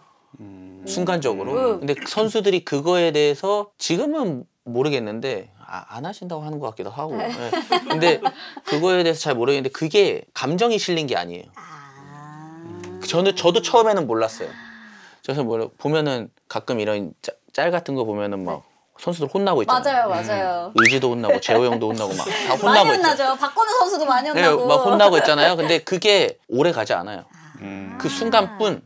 순간적으로. 근데 선수들이 그거에 대해서 지금은 모르겠는데 안 하신다고 하는 것 같기도 하고. 네. 근데 그거에 대해서 잘 모르겠는데 그게 감정이 실린 게 아니에요. 저도 처음에는 몰랐어요. 그래서 보면은 가끔 이런 짤 같은 거 보면은 막 선수들 혼나고 있잖아요. 맞아요. 의지도 혼나고 재호 형도 혼나고 막 다 혼나고 많이 있잖아요. 혼나죠. 박건우 선수도 많이 네, 혼나고. 막 혼나고 있잖아요. 근데 그게 오래 가지 않아요. 그 순간뿐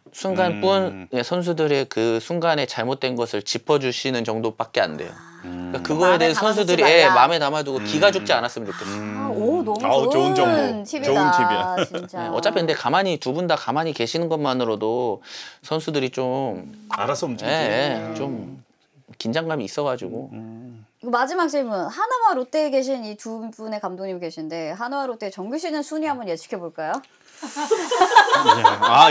선수들의 그 순간에 잘못된 것을 짚어주시는 정도밖에 안 돼요. 그러니까 그거에 마음에 대해서 담아두지 선수들이 말라. 마음에 담아두고 기가 죽지 않았으면 좋겠어요. 오, 너무 아우, 좋은 정보. 팁이다. 좋은 팁이야. 진짜. 네, 어차피 근데 가만히 두 분 다 가만히 계시는 것만으로도 선수들이 좀, 알아서 움직이지. 좀 긴장감이 있어가지고. 이거 마지막 질문. 한화와 롯데에 계신 이 두 분의 감독님 계신데 한화와 롯데 정규 시즌 순위 한번 예측해 볼까요?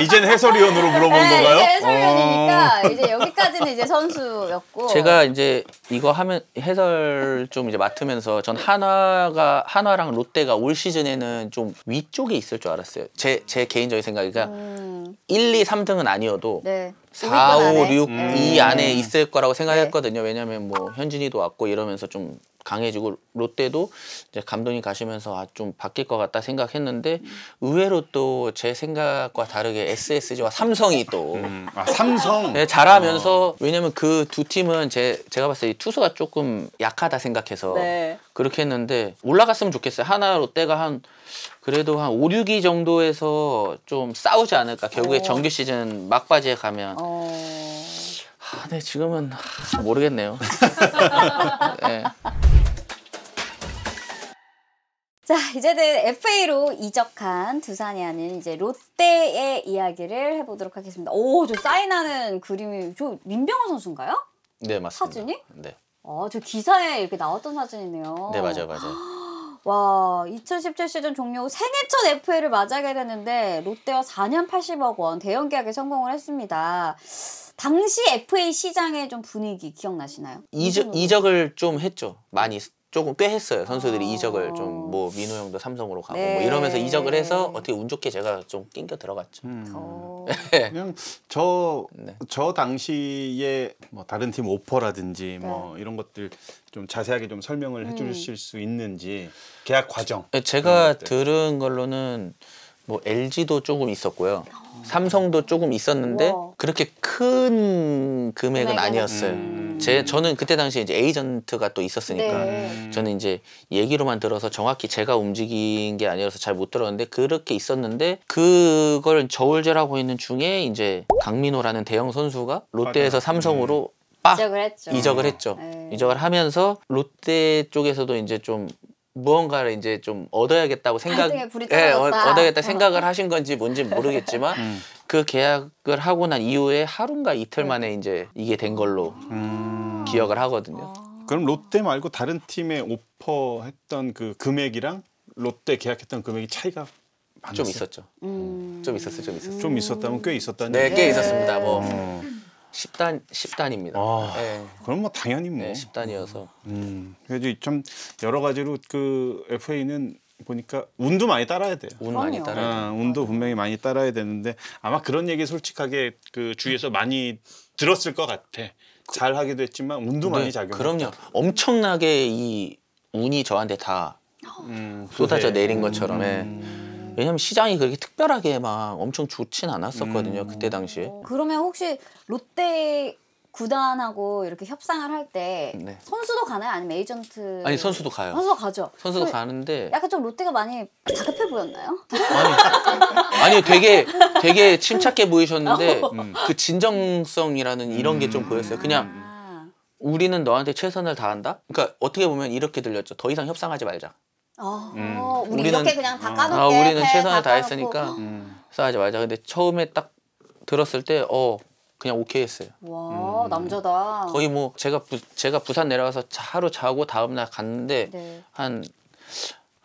이제는 해설위원으로 물어보는 건가요? 이제 해설위원이니까 이제 여기까지는 이제 선수였고. 제가 이제 이거 하면 해설 좀 이제 맡으면서 전 한화랑 롯데가 올 시즌에는 좀 위쪽에 있을 줄 알았어요. 제 개인적인 생각이니까 1, 2, 3등은 아니어도 네. 4, 5, 6 네. 이 안에 있을 거라고 생각했거든요. 왜냐면 뭐 현진이도 왔고 이러면서 좀 강해지고 롯데도 이제 감독님 가시면서 좀 바뀔 것 같다 생각했는데 의외로 또 제 생각과 다르게 SSG와 삼성이 또 삼성. 네, 잘하면서 왜냐면 그 두 팀은 제가 봤을 때 이 투수가 조금 약하다 생각해서 네. 그렇게 했는데 올라갔으면 좋겠어요. 하나 롯데가 그래도 한 5, 6위 정도에서 좀 싸우지 않을까. 결국에 정규 시즌 막바지에 가면. 네, 지금은 모르겠네요. 네. 자, 이제는 FA로 이적한 두산이 하는 이제 롯데의 이야기를 해보도록 하겠습니다. 오, 저 사인하는 그림이 저 민병헌 선수인가요? 네, 맞습니다. 사진이? 네. 저 기사에 이렇게 나왔던 사진이네요. 네, 맞아요. 와, 2017 시즌 종료 후 생애 첫 FA를 맞이하게 됐는데 롯데와 4년 80억 원 대형 계약에 성공을 했습니다. 당시 FA 시장의 좀 분위기 기억나시나요? 이적을 좀 했죠. 많이 조금 꽤 했어요. 선수들이 이적을 좀 뭐 민호 형도 삼성으로 가고 네. 뭐 이러면서 이적을 해서 어떻게 운 좋게 제가 좀 낑겨 들어갔죠. 그냥 저 네. 당시에 뭐 다른 팀 오퍼라든지 뭐 이런 것들 좀 자세하게 좀 설명을 해주실 수 있는지 계약 과정. 제가 들은 걸로는 뭐 LG도 조금 있었고요. 삼성도 조금 있었는데 우와. 그렇게 큰 금액은 금액은 아니었어요. 저는 그때 당시에 이제 에이전트가 또 있었으니까 네. 저는 이제 얘기로만 들어서 정확히 제가 움직인 게 아니라서 잘 못 들었는데 그렇게 있었는데 그걸 저울질하고 있는 중에 이제 강민호라는 대형 선수가 롯데에서 삼성으로 빡 이적을 했죠. 네. 이적을 하면서 롯데 쪽에서도 이제 좀 무언가를 이제 좀 얻어야겠다고 갈등의 불이 떨어졌다. 얻어야겠다 생각을 하신 건지 뭔지 모르겠지만 그 계약을 하고 난 이후에 하루인가 이틀 만에 이제 이게 된 걸로 기억을 하거든요. 그럼 롯데 말고 다른 팀에 오퍼했던 그 금액이랑 롯데 계약했던 금액이 차이가 많았어요? 좀 있었죠. 좀 있었어요. 좀 있었다면 꽤 있었다는 네, 얘기죠? 꽤 있었습니다. 뭐 10단입니다. 네. 그럼 뭐 당연히 뭐. 네, 10단이어서. 그래서 좀 여러 가지로 그 FA는 보니까 운도 많이 따라야 돼요. 운 많이 따라야 돼요. 운도 분명히 많이 따라야 되는데 아마 그런 얘기 솔직하게 그 주위에서 많이 들었을 것 같아. 잘 하기도 했지만 운도 많이 작용했다. 그럼요. 엄청나게 이 운이 저한테 다 쏟아져 내린 것처럼. 왜냐면 시장이 그렇게 특별하게 막 엄청 좋진 않았었거든요. 그때 당시에. 그러면 혹시 롯데 구단하고 이렇게 협상을 할 때 네. 선수도 가나요? 아니면 에이전트? 아니 선수도 가요. 선수도 가죠. 선수도 그럼 가는데 약간 좀 롯데가 많이 다급해 보였나요? 아니 되게 침착해 보이셨는데 그 진정성이라는 이런 게 좀 보였어요. 그냥 우리는 너한테 최선을 다한다. 그러니까 어떻게 보면 이렇게 들렸죠. 더 이상 협상하지 말자. 우리 이렇게 그냥 다 까놓게. 우리는 최선을 다 다했으니까 협상하지 말자. 근데 처음에 딱 들었을 때 그냥 오케이 했어요. 와 남자다. 거의 뭐 제가 부산 내려가서 하루 자고 다음날 갔는데 네. 한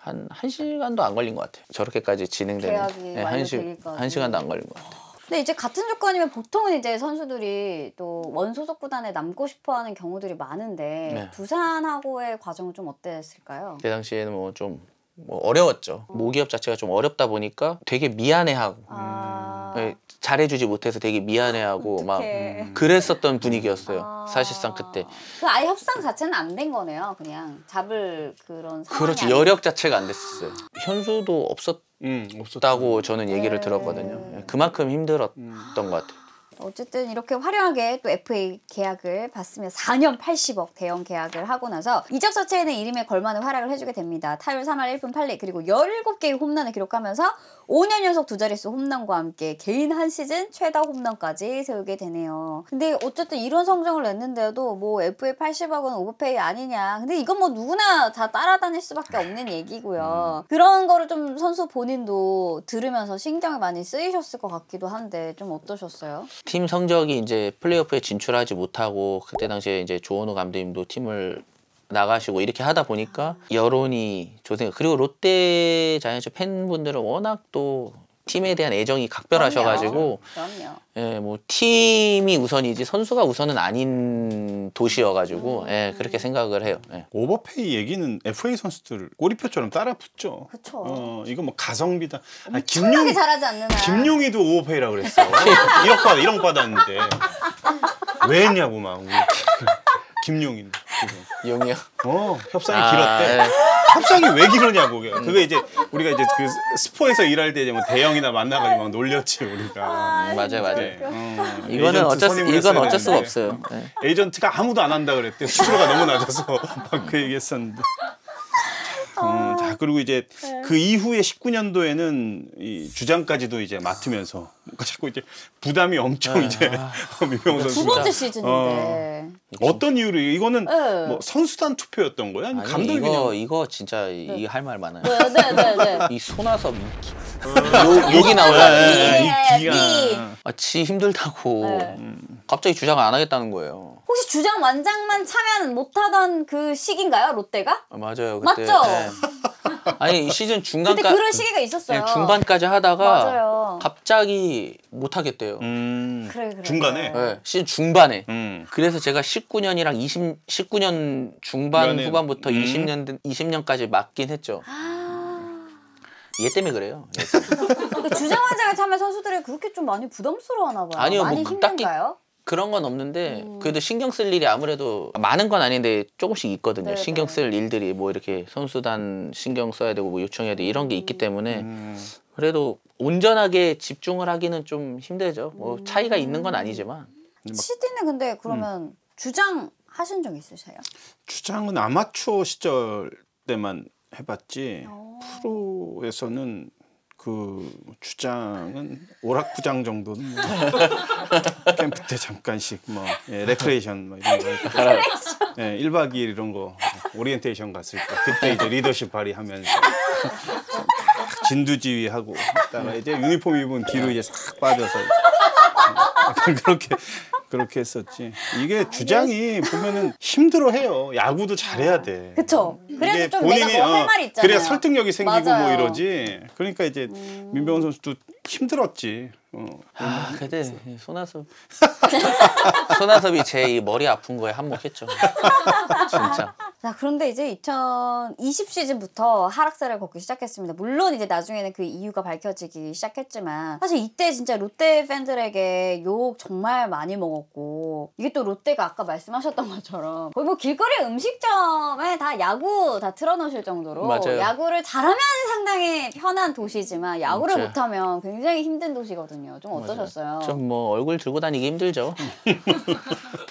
1시간도 안 걸린 것 같아요. 저렇게까지 진행되는. 계약이 완료되기까지. 1시간도 안 걸린 것 같아요. 근데 이제 같은 조건이면 보통은 이제 선수들이 또 원소속 구단에 남고 싶어하는 경우들이 많은데 네. 두산하고의 과정은 좀 어땠을까요? 그때 당시에는 뭐 좀 어려웠죠. 모기업 자체가 좀 어렵다 보니까 되게 미안해하고 잘해주지 못해서 되게 미안해하고 막 그랬었던 분위기였어요. 사실상 그때. 그 아예 협상 자체는 안 된 거네요. 그냥 잡을 그런 상황이 그렇지. 여력 자체가 안 됐었어요. 현수도 없었다고 없었다고 저는 얘기를 들었거든요. 그만큼 힘들었던 것 같아요. 어쨌든 이렇게 화려하게 또 FA 계약을 받으며 4년 80억 대형 계약을 하고 나서 이적 자체에는 이름에 걸맞는 활약을 해주게 됩니다. 타율 3할 1푼 8리 그리고 17개의 홈런을 기록하면서 5년 연속 두 자릿수 홈런과 함께 개인 한 시즌 최다 홈런까지 세우게 되네요. 근데 어쨌든 이런 성적을 냈는데도 뭐 FA 80억은 오버페이 아니냐. 근데 이건 뭐 누구나 다 따라다닐 수밖에 없는 얘기고요. 그런 거를 좀 선수 본인도 들으면서 신경이 많이 쓰이셨을 것 같기도 한데 좀 어떠셨어요? 팀 성적이 이제 플레이오프에 진출하지 못하고 그때 당시에 이제 조원호 감독님도 팀을 나가시고 이렇게 하다 보니까 여론이 조생. 그리고 롯데 자이언츠 팬분들은 워낙 또 팀에 대한 애정이 각별하셔가지고 그럼요. 예, 뭐 팀이 우선이지 선수가 우선은 아닌 도시여가지고 예, 그렇게 생각을 해요. 예. 오버페이 얘기는 FA 선수들 꼬리표처럼 따라 붙죠. 그쵸. 이거 뭐 가성비다. 아니, 엄청나게 잘하지 않는 한. 김용희도 오버페이라 그랬어. 1억 받았는데 왜 했냐고 막 우리 김용희인데. 용이요. 협상이 아, 길었대. 예. 협상이 왜 길었냐고. 그게 이제 우리가 이제 그 스포에서 일할 때 이제 뭐 대형이나 만나가지고 막 놀렸지 우리가. 맞아요. 네. 이거는 이건 어쩔 수가 없어요. 예. 에이전트가 아무도 안 한다 그랬대. 수수료가 너무 낮아서 막 그 얘기했었는데. 자 그리고 이제 그 이후에 19년도에는 이 주장까지도 이제 맡으면서 뭔가 자꾸 이제 부담이 엄청 이제 민병호 두 선수가 번째 시즌인데. 어떤 이유로 이거는 네. 뭐 선수단 투표였던 거야? 아니면 아니 감독이 그냥 이거 진짜 이거 할 말 많아요. 네. 이 손아섭 욕이 나오잖아요. 이 기가 지 힘들다고 네. 갑자기 주장 안 하겠다는 거예요. 혹시 주장 완장만 차면 못하던 그 시기인가요, 롯데가? 맞아요. 그때, 맞죠? 예. 아니 시즌 그때 중간까지 그런 시기가 있었어요. 중반까지 하다가 맞아요. 갑자기 못 하겠대요. 그래. 중간에? 네, 시즌 중반에. 음. 그래서 제가 19년이랑 19년 중반 중간에, 후반부터 20년까지 맡긴 했죠. 얘 때문에 그래요. 얘 때문에. 그 주장 완장을 차면 선수들이 그렇게 좀 많이 부담스러워하나 봐요. 아니요, 많이 뭐 딱히 힘든가요? 그런 건 없는데 그래도 신경 쓸 일이 아무래도 많은 건 아닌데 조금씩 있거든요. 네네. 신경 쓸 일들이 뭐 이렇게 선수단 신경 써야 되고 뭐 요청해야 돼 이런 게 있기 때문에 그래도 온전하게 집중을 하기는 좀 힘들죠. 뭐 차이가 있는 건 아니지만. 시디는 근데 그러면 주장 하신 적 있으세요? 주장은 아마추어 시절 때만 해봤지 오. 프로에서는 그 주장은 오락부장 정도는 뭐 캠프 때 잠깐씩 뭐 레크레이션 뭐 이런 거 1박 2일 이런 거 오리엔테이션 갔을 때 그때 이제 리더십 발휘하면서 진두지휘하고 있다가 이제 유니폼 입은 뒤로 이제 싹 빠져서 그렇게 했었지. 이게 주장이 보면은 힘들어해요. 야구도 잘해야 돼. 그쵸. 그래서 이게 좀 내가 뭐 할 말이 있잖아요. 그래야 설득력이 생기고 맞아요. 뭐 이러지. 그러니까 이제 민병헌 선수도 힘들었지. 근데 손아섭이 제 이 머리 아픈 거에 한몫했죠. 진짜. 자, 그런데 이제 2020 시즌부터 하락세를 걷기 시작했습니다. 물론 이제 나중에는 그 이유가 밝혀지기 시작했지만 사실 이때 진짜 롯데 팬들에게 욕 정말 많이 먹었고 이게 또 롯데가 아까 말씀하셨던 것처럼 거의 뭐 길거리 음식점에 다 야구 다 틀어놓으실 정도로 맞아요. 야구를 잘하면 상당히 편한 도시지만 야구를 맞아요. 못하면 굉장히 힘든 도시거든요. 좀 어떠셨어요? 좀 뭐 얼굴 들고 다니기 힘들죠.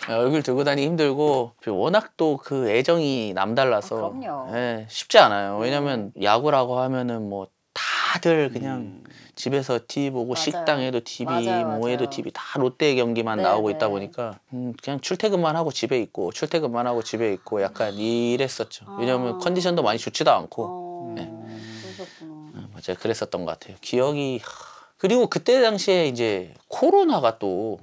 얼굴 들고 다니기 힘들고 워낙 또 그 애정이 남달라서 그럼요. 예, 쉽지 않아요. 왜냐면 야구라고 하면은 뭐 다들 그냥 집에서 TV 보고 맞아요. 식당에도 TV, 맞아요, 뭐에도 맞아요. TV 다 롯데 경기만 네, 나오고 네. 있다 보니까 그냥 출퇴근만 하고 집에 있고 출퇴근만 하고 집에 있고 약간 이랬었죠. 왜냐면 컨디션도 많이 좋지도 않고 네. 그러셨구나. 맞아요. 그랬었던 것 같아요. 기억이 그리고 그때 당시에 이제 코로나가 또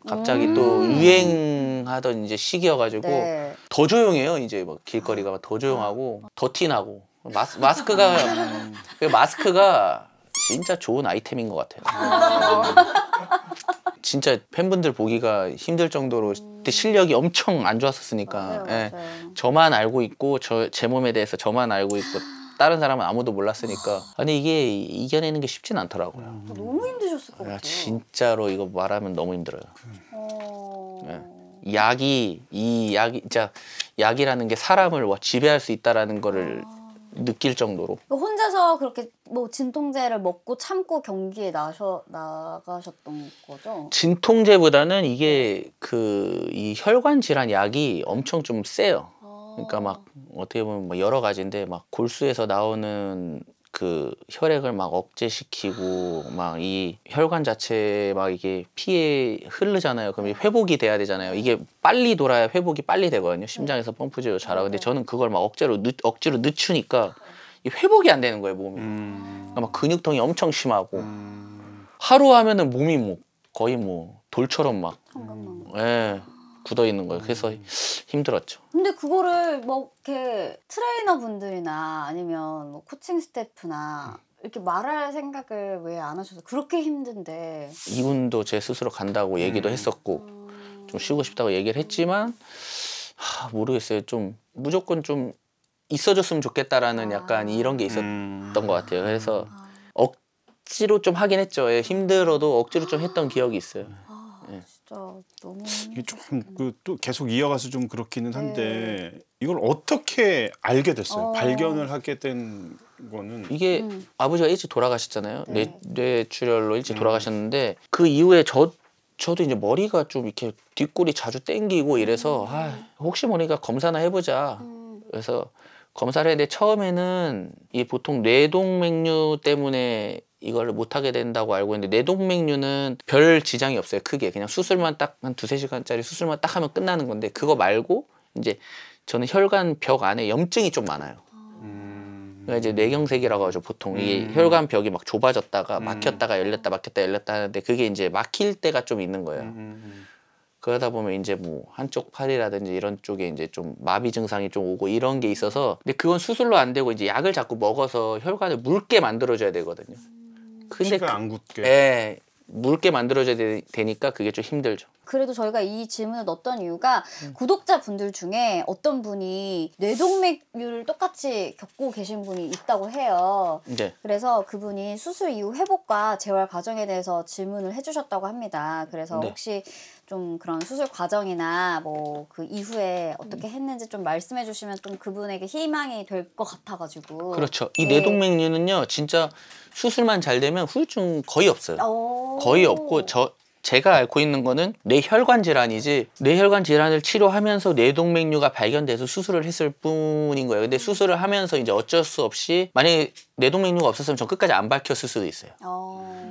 갑자기 또 유행하던 이제 시기여가지고 네. 더 조용해요. 이제 뭐 길거리가 더 조용하고 더 티나고 마스크가 진짜 좋은 아이템인 것 같아요. 진짜 팬분들 보기가 힘들 정도로 그때 실력이 엄청 안 좋았었으니까 맞아요, 예. 맞아요. 저만 알고 있고 제 몸에 대해서 저만 알고 있고 다른 사람은 아무도 몰랐으니까 아니 이게 이겨내는 게 쉽진 않더라고요. 너무 힘드셨을 것 야, 같아요. 진짜로 이거 말하면 너무 힘들어요. 어... 약이 진짜 약이라는 게 사람을 지배할 수 있다라는 거를 느낄 정도로. 혼자서 그렇게 뭐 진통제를 먹고 참고 경기에 나가셨던 거죠? 진통제보다는 이게 이 혈관 질환 약이 엄청 좀 세요. 그러니까 막 어떻게 보면 뭐 여러 가지인데 막 골수에서 나오는 그 혈액을 막 억제시키고 막 이 혈관 자체 막 이게 피에 흐르잖아요. 그럼 회복이 돼야 되잖아요. 이게 빨리 돌아야 회복이 빨리 되거든요. 심장에서 펌프제로 잘하고. 근데 저는 그걸 막 억지로 늦추니까 이 회복이 안 되는 거예요, 몸이. 그러니까 막 근육통이 엄청 심하고 하루 하면은 몸이 뭐 거의 뭐 돌처럼 막 굳어 있는 거예요. 그래서 힘들었죠. 근데 그거를 뭐 이렇게 트레이너 분들이나 아니면 뭐 코칭 스태프나 이렇게 말할 생각을 왜 안 하셔서 그렇게 힘든데. 이분도 제 스스로 간다고 얘기도 했었고 좀 쉬고 싶다고 얘기를 했지만 모르겠어요. 좀 무조건 좀 있어줬으면 좋겠다라는 약간 이런 게 있었던 것 같아요. 그래서 억지로 좀 하긴 했죠. 예, 힘들어도 억지로 좀 했던 기억이 있어요. 진짜 너무 이게 조금 또 계속 이어가서 좀 그렇기는 한데 이걸 어떻게 알게 됐어요? 발견을 하게 된 거는 이게 아버지가 일찍 돌아가셨잖아요. 네. 뇌출혈로 일찍 돌아가셨는데 그 이후에 저도 이제 머리가 좀 이렇게 뒷골이 자주 땡기고 이래서 혹시 모르니까 검사나 해보자. 그래서 검사를 했는데 처음에는 이 보통 뇌동맥류 때문에 이걸 못하게 된다고 알고 있는데 뇌동맥류는 별 지장이 없어요. 크게 그냥 수술만 딱 한 2~3시간짜리 수술만 딱 하면 끝나는 건데 그거 말고 이제 저는 혈관 벽 안에 염증이 좀 많아요. 그러니까 이제 뇌경색이라고 하죠. 보통 이게 혈관 벽이 막 좁아졌다가 막혔다가 열렸다 막혔다 열렸다 하는데 그게 이제 막힐 때가 좀 있는 거예요. 그러다 보면 이제 뭐 한쪽 팔이라든지 이런 쪽에 이제 좀 마비 증상이 좀 오고 이런 게 있어서 근데 그건 수술로 안 되고 이제 약을 자꾸 먹어서 혈관을 묽게 만들어줘야 되거든요. 근데 피가 안 굳게. 예, 묽게 만들어줘야 되니까 그게 좀 힘들죠. 그래도 저희가 이 질문을 넣었던 이유가 구독자분들 중에 어떤 분이 뇌동맥류를 똑같이 겪고 계신 분이 있다고 해요. 네. 그래서 그분이 수술 이후 회복과 재활 과정에 대해서 질문을 해주셨다고 합니다. 그래서 네. 혹시 좀 그런 수술 과정이나 뭐 그 이후에 어떻게 했는지 좀 말씀해 주시면 좀 그분에게 희망이 될 것 같아가지고. 그렇죠. 이 네. 뇌동맥류는요, 진짜 수술만 잘 되면 후유증 거의 없어요. 거의 없고 제가 앓고 있는 거는 뇌혈관 질환이지 뇌혈관 질환을 치료하면서 뇌동맥류가 발견돼서 수술을 했을 뿐인 거예요. 근데 수술을 하면서 이제 어쩔 수 없이 만약에 뇌동맥류가 없었으면 전 끝까지 안 밝혔을 수도 있어요.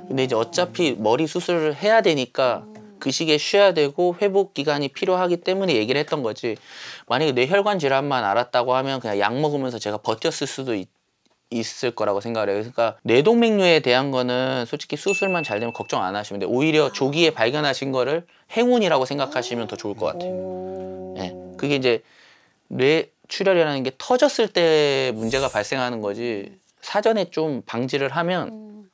근데 이제 어차피 머리 수술을 해야 되니까 그 시기에 쉬어야 되고 회복 기간이 필요하기 때문에 얘기를 했던 거지. 만약에 뇌혈관 질환만 알았다고 하면 그냥 약 먹으면서 제가 버텼을 수도 있을 거라고 생각을 해요. 그러니까 뇌동맥류에 대한 거는 솔직히 수술만 잘 되면 걱정 안 하시면 돼요. 오히려 조기에 발견하신 거를 행운이라고 생각하시면 더 좋을 것 같아요. 네. 그게 이제 뇌출혈이라는 게 터졌을 때 문제가 발생하는 거지 사전에 좀 방지를 하면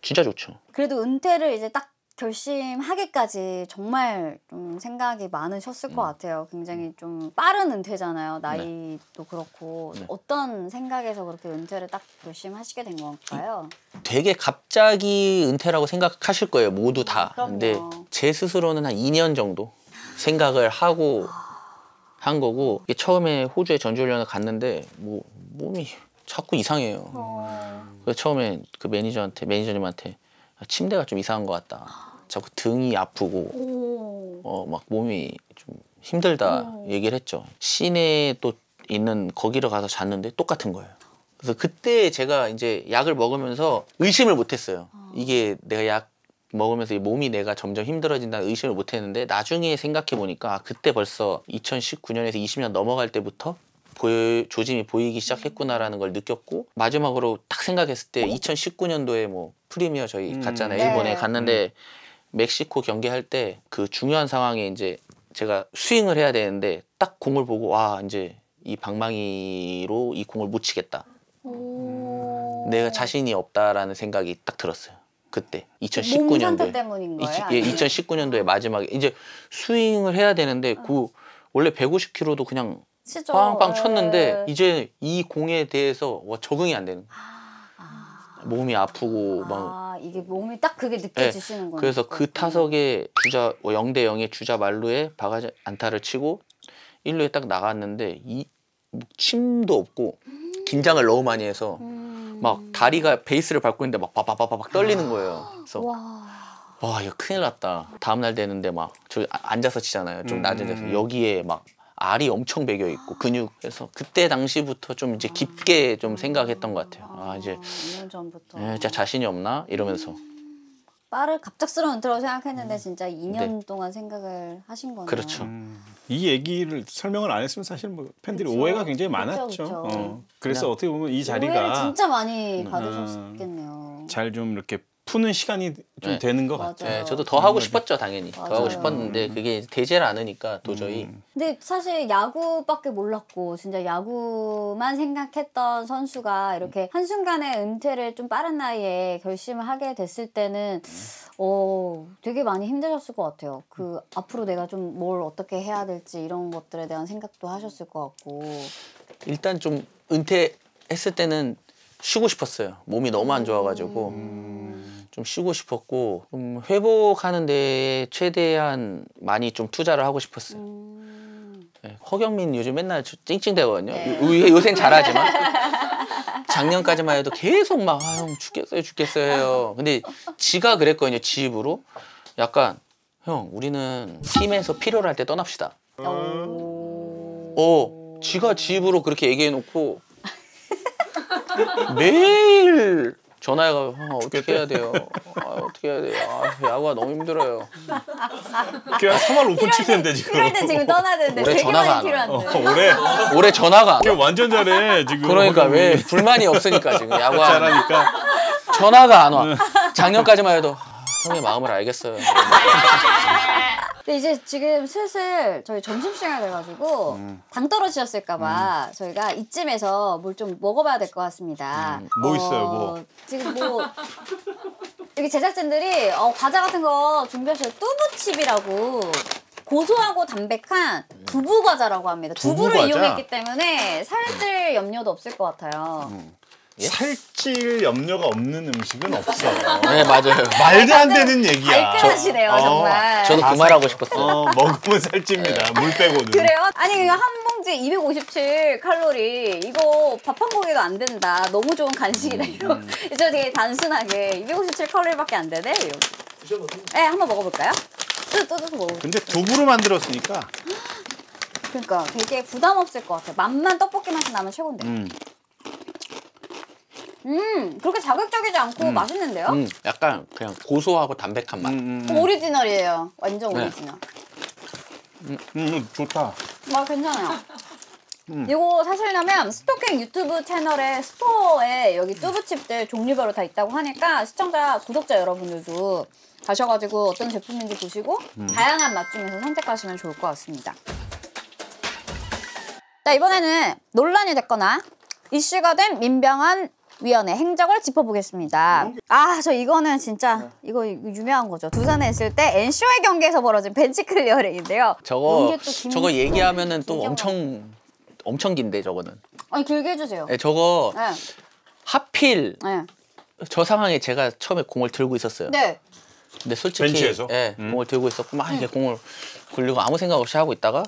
진짜 좋죠. 그래도 은퇴를 이제 딱 결심하기까지 정말 좀 생각이 많으셨을 것 같아요. 굉장히 좀 빠른 은퇴잖아요. 나이도 그렇고. 어떤 생각에서 그렇게 은퇴를 딱 결심하시게 된 건가요? 되게 갑자기 은퇴라고 생각하실 거예요. 모두 다. 그럼요. 근데 제 스스로는 한 2년 정도 생각을 하고 한 거고 이게 처음에 호주에 전지훈련을 갔는데 뭐 몸이 자꾸 이상해요. 그래서 처음에 그 매니저님한테 침대가 좀 이상한 것 같다. 자꾸 등이 아프고 막 몸이 좀 힘들다 얘기를 했죠. 시내에 또 있는 거기로 가서 잤는데 똑같은 거예요. 그래서 그때 제가 이제 약을 먹으면서 의심을 못했어요. 이게 내가 약 먹으면서 이 몸이 내가 점점 힘들어진다는 의심을 못했는데 나중에 생각해 보니까 그때 벌써 2019년에서 20년 넘어갈 때부터 조짐이 보이기 시작했구나라는 걸 느꼈고 마지막으로 딱 생각했을 때 2019년도에 뭐 프리미어 저희 갔잖아요. 네. 일본에 갔는데 멕시코 경기할 때 그 중요한 상황에 이제 제가 스윙을 해야 되는데 딱 공을 보고 와 이제 이 방망이로 이 공을 못 치겠다. 내가 자신이 없다라는 생각이 딱 들었어요. 그때 몸 상태 2019년도에 때문인 거예요? 2019년도에 마지막에 이제 스윙을 해야 되는데 그 원래 150km도 그냥 치죠. 빵빵 쳤는데 이제 이 공에 대해서 적응이 안 되는 거예요. 몸이 아프고 막 이게 몸이 딱 그게 느껴지시는구나. 그래서 그 타석에 주자 0대 0의 주자 만루에 바가지 안타를 치고 1루에 딱 나갔는데 침도 없고 긴장을 너무 많이 해서 막 다리가 베이스를 밟고 있는데 막 바바바박 떨리는 거예요. 그래서 와 이거 큰일 났다. 다음 날 되는데 막 저 앉아서 치잖아요. 좀 낮은 데서 여기에 막 알이 엄청 배겨 있고 근육에서 그때 당시부터 좀 이제 깊게 좀 생각했던 것 같아요. 이제 2년 전부터. 진짜 자신이 없나 이러면서. 갑작스러운 은퇴라고 생각했는데 진짜 2년 동안 생각을 하신 거네요. 그렇죠. 이 얘기를 설명을 안 했으면 사실 뭐 팬들이 그쵸. 오해가 굉장히 그쵸, 많았죠. 그쵸. 그래서 그냥 어떻게 보면 이 오해를 자리가 진짜 많이 받으셨겠네요. 잘 좀 이렇게 푸는 시간이 좀 네. 되는 것 맞아요. 같아요. 네, 저도 더 하고 싶었죠 당연히. 더 맞아요. 하고 싶었는데 그게 되질 않으니까 도저히. 근데 사실 야구밖에 몰랐고 진짜 야구만 생각했던 선수가 이렇게 한순간에 은퇴를 좀 빠른 나이에 결심을 하게 됐을 때는 되게 많이 힘드셨을 것 같아요. 그 앞으로 내가 좀 뭘 어떻게 해야 될지 이런 것들에 대한 생각도 하셨을 것 같고. 일단 좀 은퇴했을 때는 쉬고 싶었어요. 몸이 너무 안 좋아가지고 좀 쉬고 싶었고 좀 회복하는 데에 최대한 많이 좀 투자를 하고 싶었어요. 네, 허경민 요즘 맨날 찡찡대거든요. 요새는 잘하지만 작년까지만 해도 계속 막 형 죽겠어요 해요. 근데 지가 그랬거든요. 지 입으로 약간 형 우리는 팀에서 필요로 할 때 떠납시다. 지가 지 입으로 그렇게 얘기해놓고 매일 전화해가 어떻게 해야 돼요? 어떻게 해야 돼요? 야구가 너무 힘들어요. 그냥 3월 오픈 칠 텐데 지금. 이럴 때 지금 떠나야 되는데 올해 되게 전화가 많이 안 필요한데. 올해 전화가 안 걔 와. 완전 잘해 지금. 그러니까 왜 불만이 없으니까 지금 야구하는 잘하니까. 전화가 안 와. 작년까지만 해도 형의 마음을 알겠어요. 근데 이제 지금 슬슬 저희 점심시간 돼가지고 당 떨어지셨을까봐 저희가 이쯤에서 뭘 좀 먹어봐야 될 것 같습니다. 뭐 있어요, 뭐? 지금 뭐 여기 제작진들이 과자 같은 거 준비하셔서 뚜부칩이라고 고소하고 담백한 두부 과자라고 합니다. 두부 두부를 과자? 이용했기 때문에 살찔 염려도 없을 것 같아요. 예? 살찔 염려가 없는 음식은 없어. 네 맞아요. 말도 안 되는 얘기야. 발끈하시네요, 정말. 저도 그 말하고 싶었어요. 먹으면 살찝니다. 물 빼고는. 그래요? 아니 이거 한 봉지에 257 칼로리 이거 밥 한 공기도 안 된다. 너무 좋은 간식이다. 이런. 저 되게 단순하게 257 칼로리밖에 안 되네. 네, 한번 먹어볼까요? 뜯어서 먹어볼까요? 근데 두부로 만들었으니까. 그러니까 되게 부담 없을 것 같아요. 맛만 떡볶이 맛이 나면 최고인데. 그렇게 자극적이지 않고 맛있는데요? 약간 그냥 고소하고 담백한 맛. 오리지널이에요. 완전 네. 오리지널. 좋다. 괜찮아요. 이거 사시려면 스토킹 유튜브 채널에 스토어에 여기 뚜부칩들 종류별로 다 있다고 하니까 시청자, 구독자 여러분들도 가셔가지고 어떤 제품인지 보시고 다양한 맛 중에서 선택하시면 좋을 것 같습니다. 자, 이번에는 논란이 됐거나 이슈가 된 민병헌 위원의 행적을 짚어보겠습니다. 저 이거는 진짜 이거 유명한 거죠. 두산에 있을 때 NC와의 경기에서 벌어진 벤치 클리어링인데요. 저거 얘기하면은 또 엄청 긴데 저거는. 아니 길게 해주세요. 네, 저거 네. 하필 네. 저 상황에 제가 처음에 공을 들고 있었어요. 네. 근데 솔직히 벤치에서? 공을 들고 있었고 막 이렇게 공을 굴리고 아무 생각 없이 하고 있다가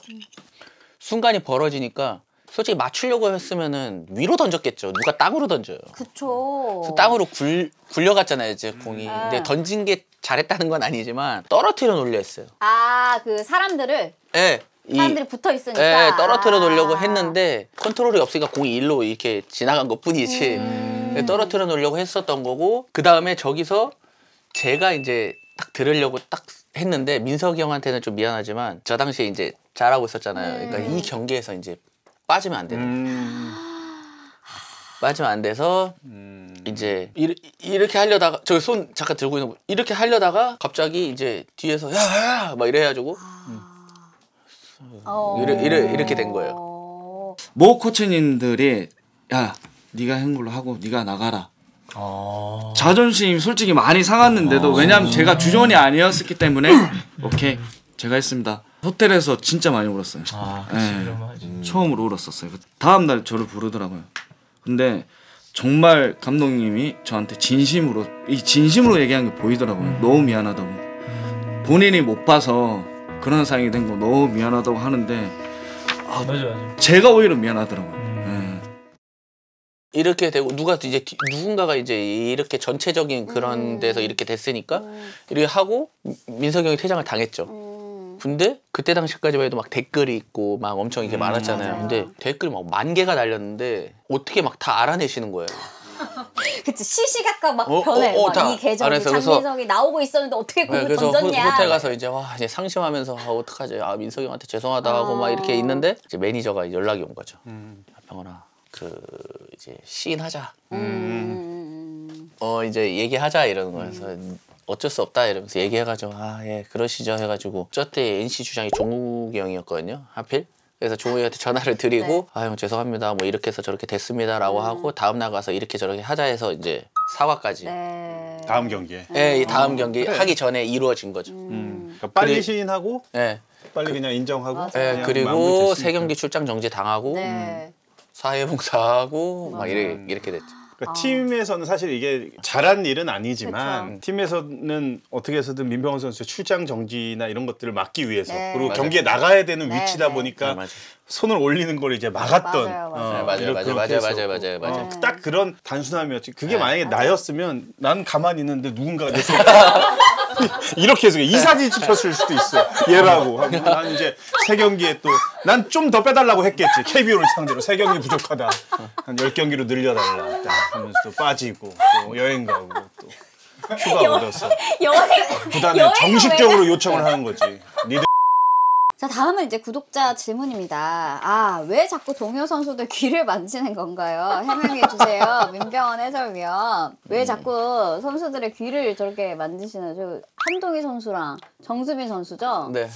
순간이 벌어지니까 솔직히 맞추려고 했으면은 위로 던졌겠죠. 누가 땅으로 던져요. 그쵸. 그래서 땅으로 굴려갔잖아요, 이제 공이. 근데 던진 게 잘했다는 건 아니지만 떨어뜨려 놓으려 했어요. 그 사람들을 예. 사람들이 붙어 있으니까. 예, 떨어뜨려 놓으려고 했는데 컨트롤이 없으니까 공이 일로 이렇게 지나간 것 뿐이지. 떨어뜨려 놓으려고 했었던 거고 그 다음에 저기서 제가 이제 딱 들으려고 딱 했는데 민석이 형한테는 좀 미안하지만 저 당시에 이제 잘하고 있었잖아요. 그러니까 이 경기에서 이제 빠지면 안 되는. 빠지면 안 돼서 이제 이렇게 하려다가 저기 손 잠깐 들고 있는 거 이렇게 하려다가 갑자기 이제 뒤에서 야야 막 이래가지고 이렇게 된 거예요. 모 코치님들이 야 네가 한 걸로 하고 네가 나가라. 자존심 솔직히 많이 상했는데도 왜냐면 제가 주전이 아니었기 때문에 오케이 제가 했습니다. 호텔에서 진짜 많이 울었어요. 처음으로 울었었어요. 다음 날 저를 부르더라고요. 근데 정말 감독님이 저한테 진심으로 얘기한 게 보이더라고요. 너무 미안하다고. 본인이 못 봐서 그런 상황이 된 거 너무 미안하다고 하는데 맞아. 제가 오히려 미안하더라고요. 이렇게 되고 누군가가 이제 이렇게 전체적인 그런 데서 이렇게 됐으니까 이렇게 하고 민석이 형이 퇴장을 당했죠. 근데 그때 당시까지만 해도 막 댓글이 있고 막 엄청 이렇게 많았잖아요. 근데 댓글이 막 10,000개가 달렸는데 어떻게 막 다 알아내시는 거예요. 그치 시시각각 막 변해. 이 계정이 장민석이 나오고 있었는데 어떻게 공을 그래서 던졌냐. 호텔 가서 이제 이제 상심하면서 어떡하지? 민석이 형한테 죄송하다 하고 막 이렇게 있는데 이제 매니저가 연락이 온 거죠. 병헌아 이제 시인하자. 이제 얘기하자 이러는 거예요. 그래서 어쩔 수 없다 이러면서 얘기해가지고 예 그러시죠 해가지고 저때 NC 주장이 종욱이 형이었거든요 하필. 그래서 종욱이 형한테 전화를 드리고 형 죄송합니다 뭐 이렇게 해서 저렇게 됐습니다라고 하고 다음 날 가서 이렇게 저렇게 하자 해서 이제 사과까지. 네. 다음 경기에. 네, 이 다음 경기 그래. 하기 전에 이루어진 거죠. 그러니까 빨리 시인하고 네. 빨리 그냥 인정하고. 맞아요. 네, 그냥 그리고 마무리됐으니까. 세 경기 출장 정지 당하고 네. 사회봉사하고 막 이렇게 됐죠. 그러니까 팀에서는 사실 이게 잘한 일은 아니지만 그쵸. 팀에서는 어떻게 해서든 민병헌 선수의 출장 정지나 이런 것들을 막기 위해서 네. 그리고 맞아요. 경기에 나가야 되는 네, 위치다 네. 보니까 맞아요. 손을 올리는 걸 이제 막았던 맞아요, 맞아요. 맞아요, 그렇게 맞아요, 했었고. 맞아요, 맞아요. 딱 그런 단순함이었지. 그게 네. 만약에 나였으면 난 가만히 있는데 누군가가 내 손 이렇게 해서 이 사진 찍혔을 수도 있어. 얘라고 하고 난 이제 세 경기에 또 난 좀 더 빼달라고 했겠지. KBO를 상대로 세 경기 부족하다. 한 10경기로 늘려달라. 딱 하면서 또 빠지고 또 여행 가고 또 휴가 얻어서 여행. 구단에 여행을 정식적으로 왜 요청을 하는 거지. 니들 자, 다음은 이제 구독자 질문입니다. 왜 자꾸 동료 선수들 귀를 만지는 건가요? 해명해 주세요. 민병헌 해설위원. 왜 자꾸 선수들의 귀를 저렇게 만지시나요? 저 한동희 선수랑 정수빈 선수죠? 네.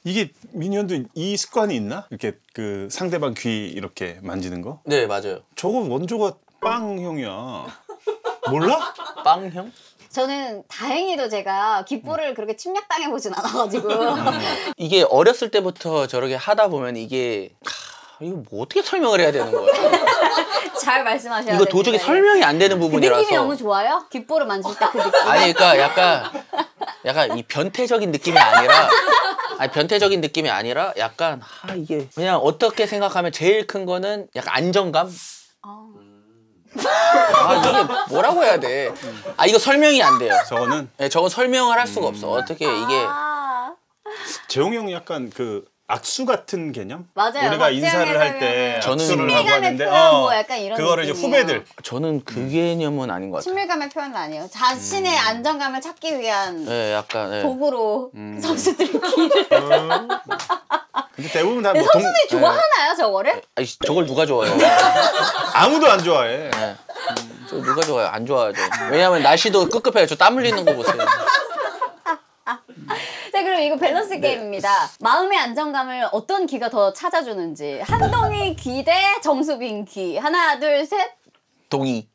이게 민현도 이 습관이 있나? 이렇게 그 상대방 귀 이렇게 만지는 거? 네, 맞아요. 저거 원조가 빵형이야. 몰라? 빵형? 저는 다행히도 제가 귓볼을 그렇게 침략당해 보진 않아가지고. 이게 어렸을 때부터 저렇게 하다 보면 이게 이거 뭐 어떻게 설명을 해야 되는 거예요? 잘 말씀하셔야 이거 됩니다. 도저히 설명이 안 되는 그 부분이라서. 느낌이 너무 좋아요? 귓볼을 만질 때 그 느낌. 아니 그러니까 약간 이 변태적인 느낌이 아니라 변태적인 느낌이 아니라 약간 이게 그냥 어떻게 생각하면 제일 큰 거는 약간 안정감? 이게 뭐라고 해야 돼? 이거 설명이 안 돼요. 저거는 네, 저건 설명을 할 수가 없어. 어떻게 이게 아, 재홍이 형이 약간 그 악수 같은 개념? 맞아요. 우리가 박재영 인사를 할 때 해설위원은 저는 악수를 하고 친밀감의 하는데 표현 뭐 약간 이런 그거를 이제 느낌이에요. 후배들 저는 그 개념은 아닌 것 같아요. 친밀감의 표현은 아니에요. 자신의 안정감을 찾기 위한 네, 약간 네. 도구로 선수들이 귀를. 근데 대부분 다 근데 뭐 선수들이 좋아하나요, 저거를? 아니, 저걸 누가 좋아해요? 아무도 안 좋아해. 네. 저 누가 좋아해요? 안 좋아하죠. 왜냐면 날씨도 급급해요. 저 땀 흘리는 거 보세요. 자, 그럼 이거 밸런스 게임입니다. 마음의 안정감을 어떤 귀가 더 찾아주는지. 한동희 귀 대 정수빈 귀. 하나, 둘, 셋. 동의.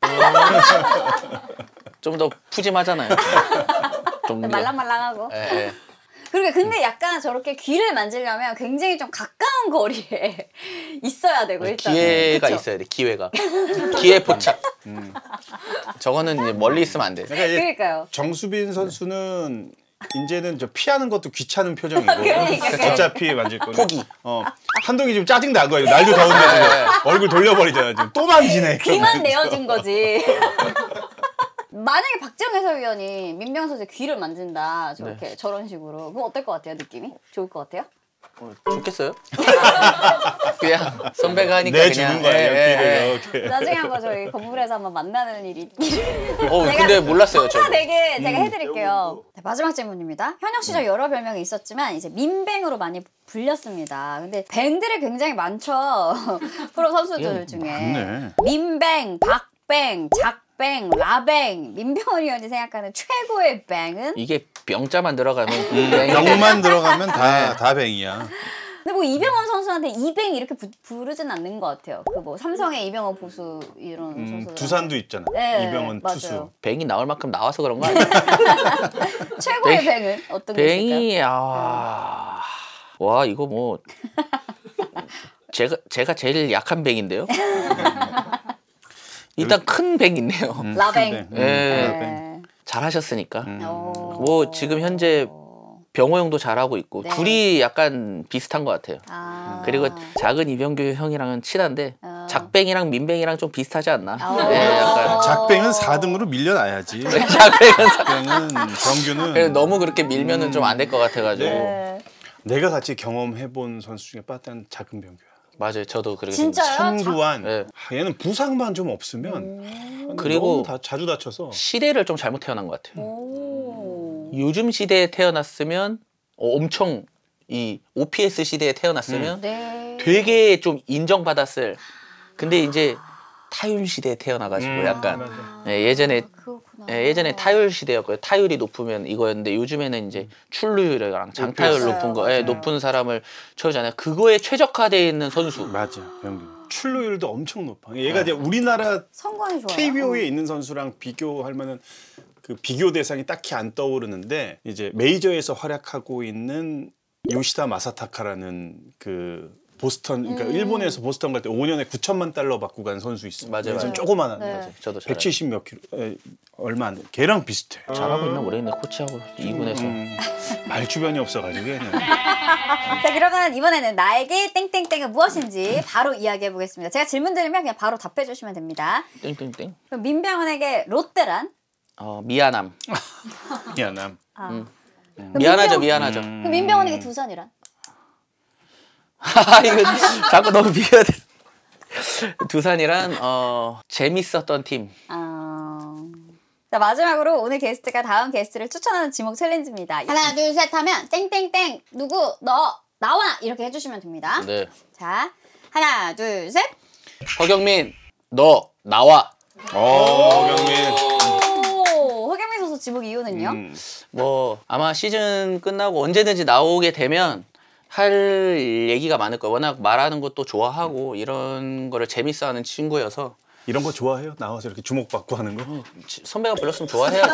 좀 더 푸짐하잖아요. 동의. 말랑말랑하고. 예, 예. 그러니까 근데 약간 저렇게 귀를 만지려면 굉장히 좀 가까운 거리에 있어야 되고 일단 기회가 있어야 돼. 기회가. 기회 포착. 저거는 이제 멀리 있으면 안 돼. 그러니까 이제 그러니까요. 정수빈 선수는 이제는 저 피하는 것도 귀찮은 표정이고 그러니까. 어차피 만질 거는 포기. 한동이 지금 짜증 난 거야. 날도 더운데 지금 얼굴 돌려버리잖아. 지금 또 만지네. 귀만 내어준 거지. 만약에 박재영 해설위원이 민병헌 선수의 귀를 만진다 저렇게 저런 식으로 그럼 어떨 것 같아요? 느낌이? 좋을 것 같아요? 좋겠어요? 그냥 선배가 하니까 내주는 그냥. 거야. 예, 예, 예. 귀를 나중에 한번 저희 건물에서 한번 만나는 일이 근데 몰랐어요. 저. 되게 제가 해드릴게요. 네, 마지막 질문입니다. 현역 시절 여러 별명이 있었지만 이제 민뱅으로 많이 불렸습니다. 근데 뱅들이 굉장히 많죠. 프로 선수들 중에 많네. 민뱅, 박뱅, 작뱅, 라뱅. 민병헌 위원이 생각하는 최고의 뱅은? 이게 병자만 들어가면 병만 들어가면 다 뱅이야. 근데 뭐 이병헌 선수한테 이뱅 이렇게 부르진 않는 것 같아요. 그 뭐 삼성의 이병헌 보수 이런 선수들. 두산도 있잖아. 네, 이병헌 맞아요. 투수. 뱅이 나올 만큼 나와서 그런 거 아니에요? 최고의 뱅은 어떤 게 있을까요? 뱅이 와 이거 뭐 제가 제일 약한 뱅인데요. 일단 큰 뱅 있네요. 라뱅. 예. 네. 잘하셨으니까. 오. 뭐 지금 현재 병호 형도 잘하고 있고 네. 둘이 약간 비슷한 것 같아요. 아. 그리고 작은 이병규 형이랑은 친한데 작뱅이랑 민뱅이랑 좀 비슷하지 않나? 아. 네, 약간 작뱅은 4등으로 밀려나야지. 작뱅은 정규는 그래서 너무 그렇게 밀면은 좀 안 될 것 같아가지고. 네. 내가 같이 경험해본 선수 중에 빠른 작은 병규야. 맞아요, 저도 그렇게 진짜요? 청루한. 네. 얘는 부상만 좀 없으면 그리고 너무 자주 다쳐서. 시대를 좀 잘못 태어난 것 같아요. 오. 요즘 시대에 태어났으면 엄청 이 OPS 시대에 태어났으면 네. 되게 좀 인정받았을. 근데 이제 타율 시대에 태어나가지고 약간 맞아. 예전에 그렇구나. 예전에 타율 시대였고요. 타율이 높으면 이거였는데 요즘에는 이제 출루율이랑 장타율 맞아요, 높은 거, 맞아요. 높은 사람을 쳐주잖아요. 그거에 최적화되어 있는 선수. 맞아, 병균. 출루율도 엄청 높아. 얘가 이제 우리나라 성관이 좋아요. KBO에 있는 선수랑 비교할 만한 그 비교 대상이 딱히 안 떠오르는데 이제 메이저에서 활약하고 있는 요시다 마사타카라는 그 보스턴 그러니까 일본에서 보스턴 갈 때 5년에 9천만 달러 받고 간 선수 있어. 맞아요. 좀 조그만한 네. 맞아요. 저도 잘 170 몇 킬로 얼마 안 돼. 걔랑 비슷해. 잘하고 있나 모르겠네. 코치하고 2군에서. 말 주변이 없어가지고 얘는. 자, 그러면 이번에는 나에게 땡땡땡은 무엇인지 바로 이야기해 보겠습니다. 제가 질문 드리면 그냥 바로 답해 주시면 됩니다. 땡땡땡. 그럼 민병헌에게 롯데란? 미안함. 미안함. 그럼 미안하죠, 민병- 미안하죠. 그럼 민병헌에게 두산이란? 이거 자꾸 너무 비교돼. 두산이란 재밌었던 팀. 자, 마지막으로 오늘 게스트가 다음 게스트를 추천하는 지목 챌린지입니다. 하나, 둘, 셋 하면 땡땡땡 누구 너 나와 이렇게 해주시면 됩니다. 네. 자, 하나, 둘, 셋. 허경민, 너 나와. 경민. 오, 허경민 선수 지목 이유는요? 뭐 아마 시즌 끝나고 언제든지 나오게 되면 할 얘기가 많을 거예요. 워낙 말하는 것도 좋아하고 이런 거를 재밌어하는 친구여서 이런 거 좋아해요? 나와서 이렇게 주목받고 하는 거? 선배가 불렀으면 좋아해야죠.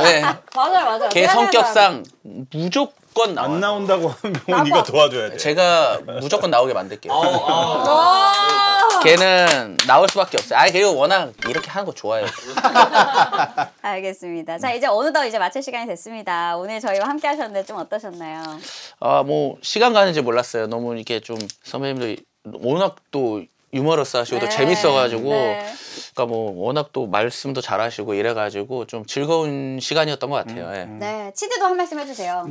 네. 맞아요. 걔 성격상 무조건 안 나와요. 나온다고 하면 병원이가 도와줘야 돼. 제가 무조건 나오게 만들게요. 와! 걔는 나올 수밖에 없어요. 그리고 워낙 이렇게 하는 거 좋아해요. 알겠습니다. 자, 이제 어느덧 이제 마칠 시간이 됐습니다. 오늘 저희와 함께 하셨는데 좀 어떠셨나요? 뭐 시간 가는지 몰랐어요. 너무 이렇게 좀 선배님들 워낙 또 유머러스 하시고 또 네. 재밌어가지고 네. 그러니까 뭐 워낙 또 말씀도 잘하시고 이래가지고 좀 즐거운 시간이었던 것 같아요. 예. 네, 치드도 한 말씀 해주세요.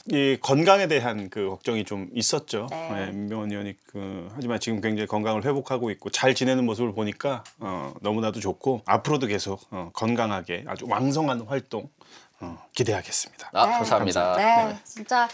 이 건강에 대한 그 걱정이 좀 있었죠. 네. 민병헌 의원이 하지만 지금 굉장히 건강을 회복하고 있고 잘 지내는 모습을 보니까 너무나도 좋고 앞으로도 계속 건강하게 아주 왕성한 활동 기대하겠습니다. 네. 감사합니다. 네, 진짜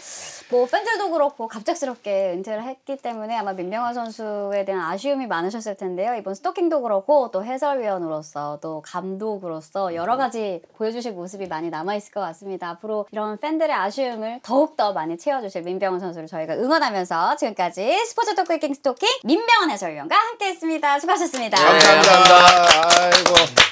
뭐 팬들도 그렇고 갑작스럽게 은퇴를 했기 때문에 아마 민병헌 선수에 대한 아쉬움이 많으셨을 텐데요. 이번 스토킹도 그렇고 또 해설위원으로서 또 감독으로서 여러 가지 보여주실 모습이 많이 남아있을 것 같습니다. 앞으로 이런 팬들의 아쉬움을 더욱더 많이 채워주실 민병헌 선수를 저희가 응원하면서 지금까지 스포츠 토크킹 스토킹 민병헌 해설위원과 함께했습니다. 수고하셨습니다. 감사합니다. 아이고.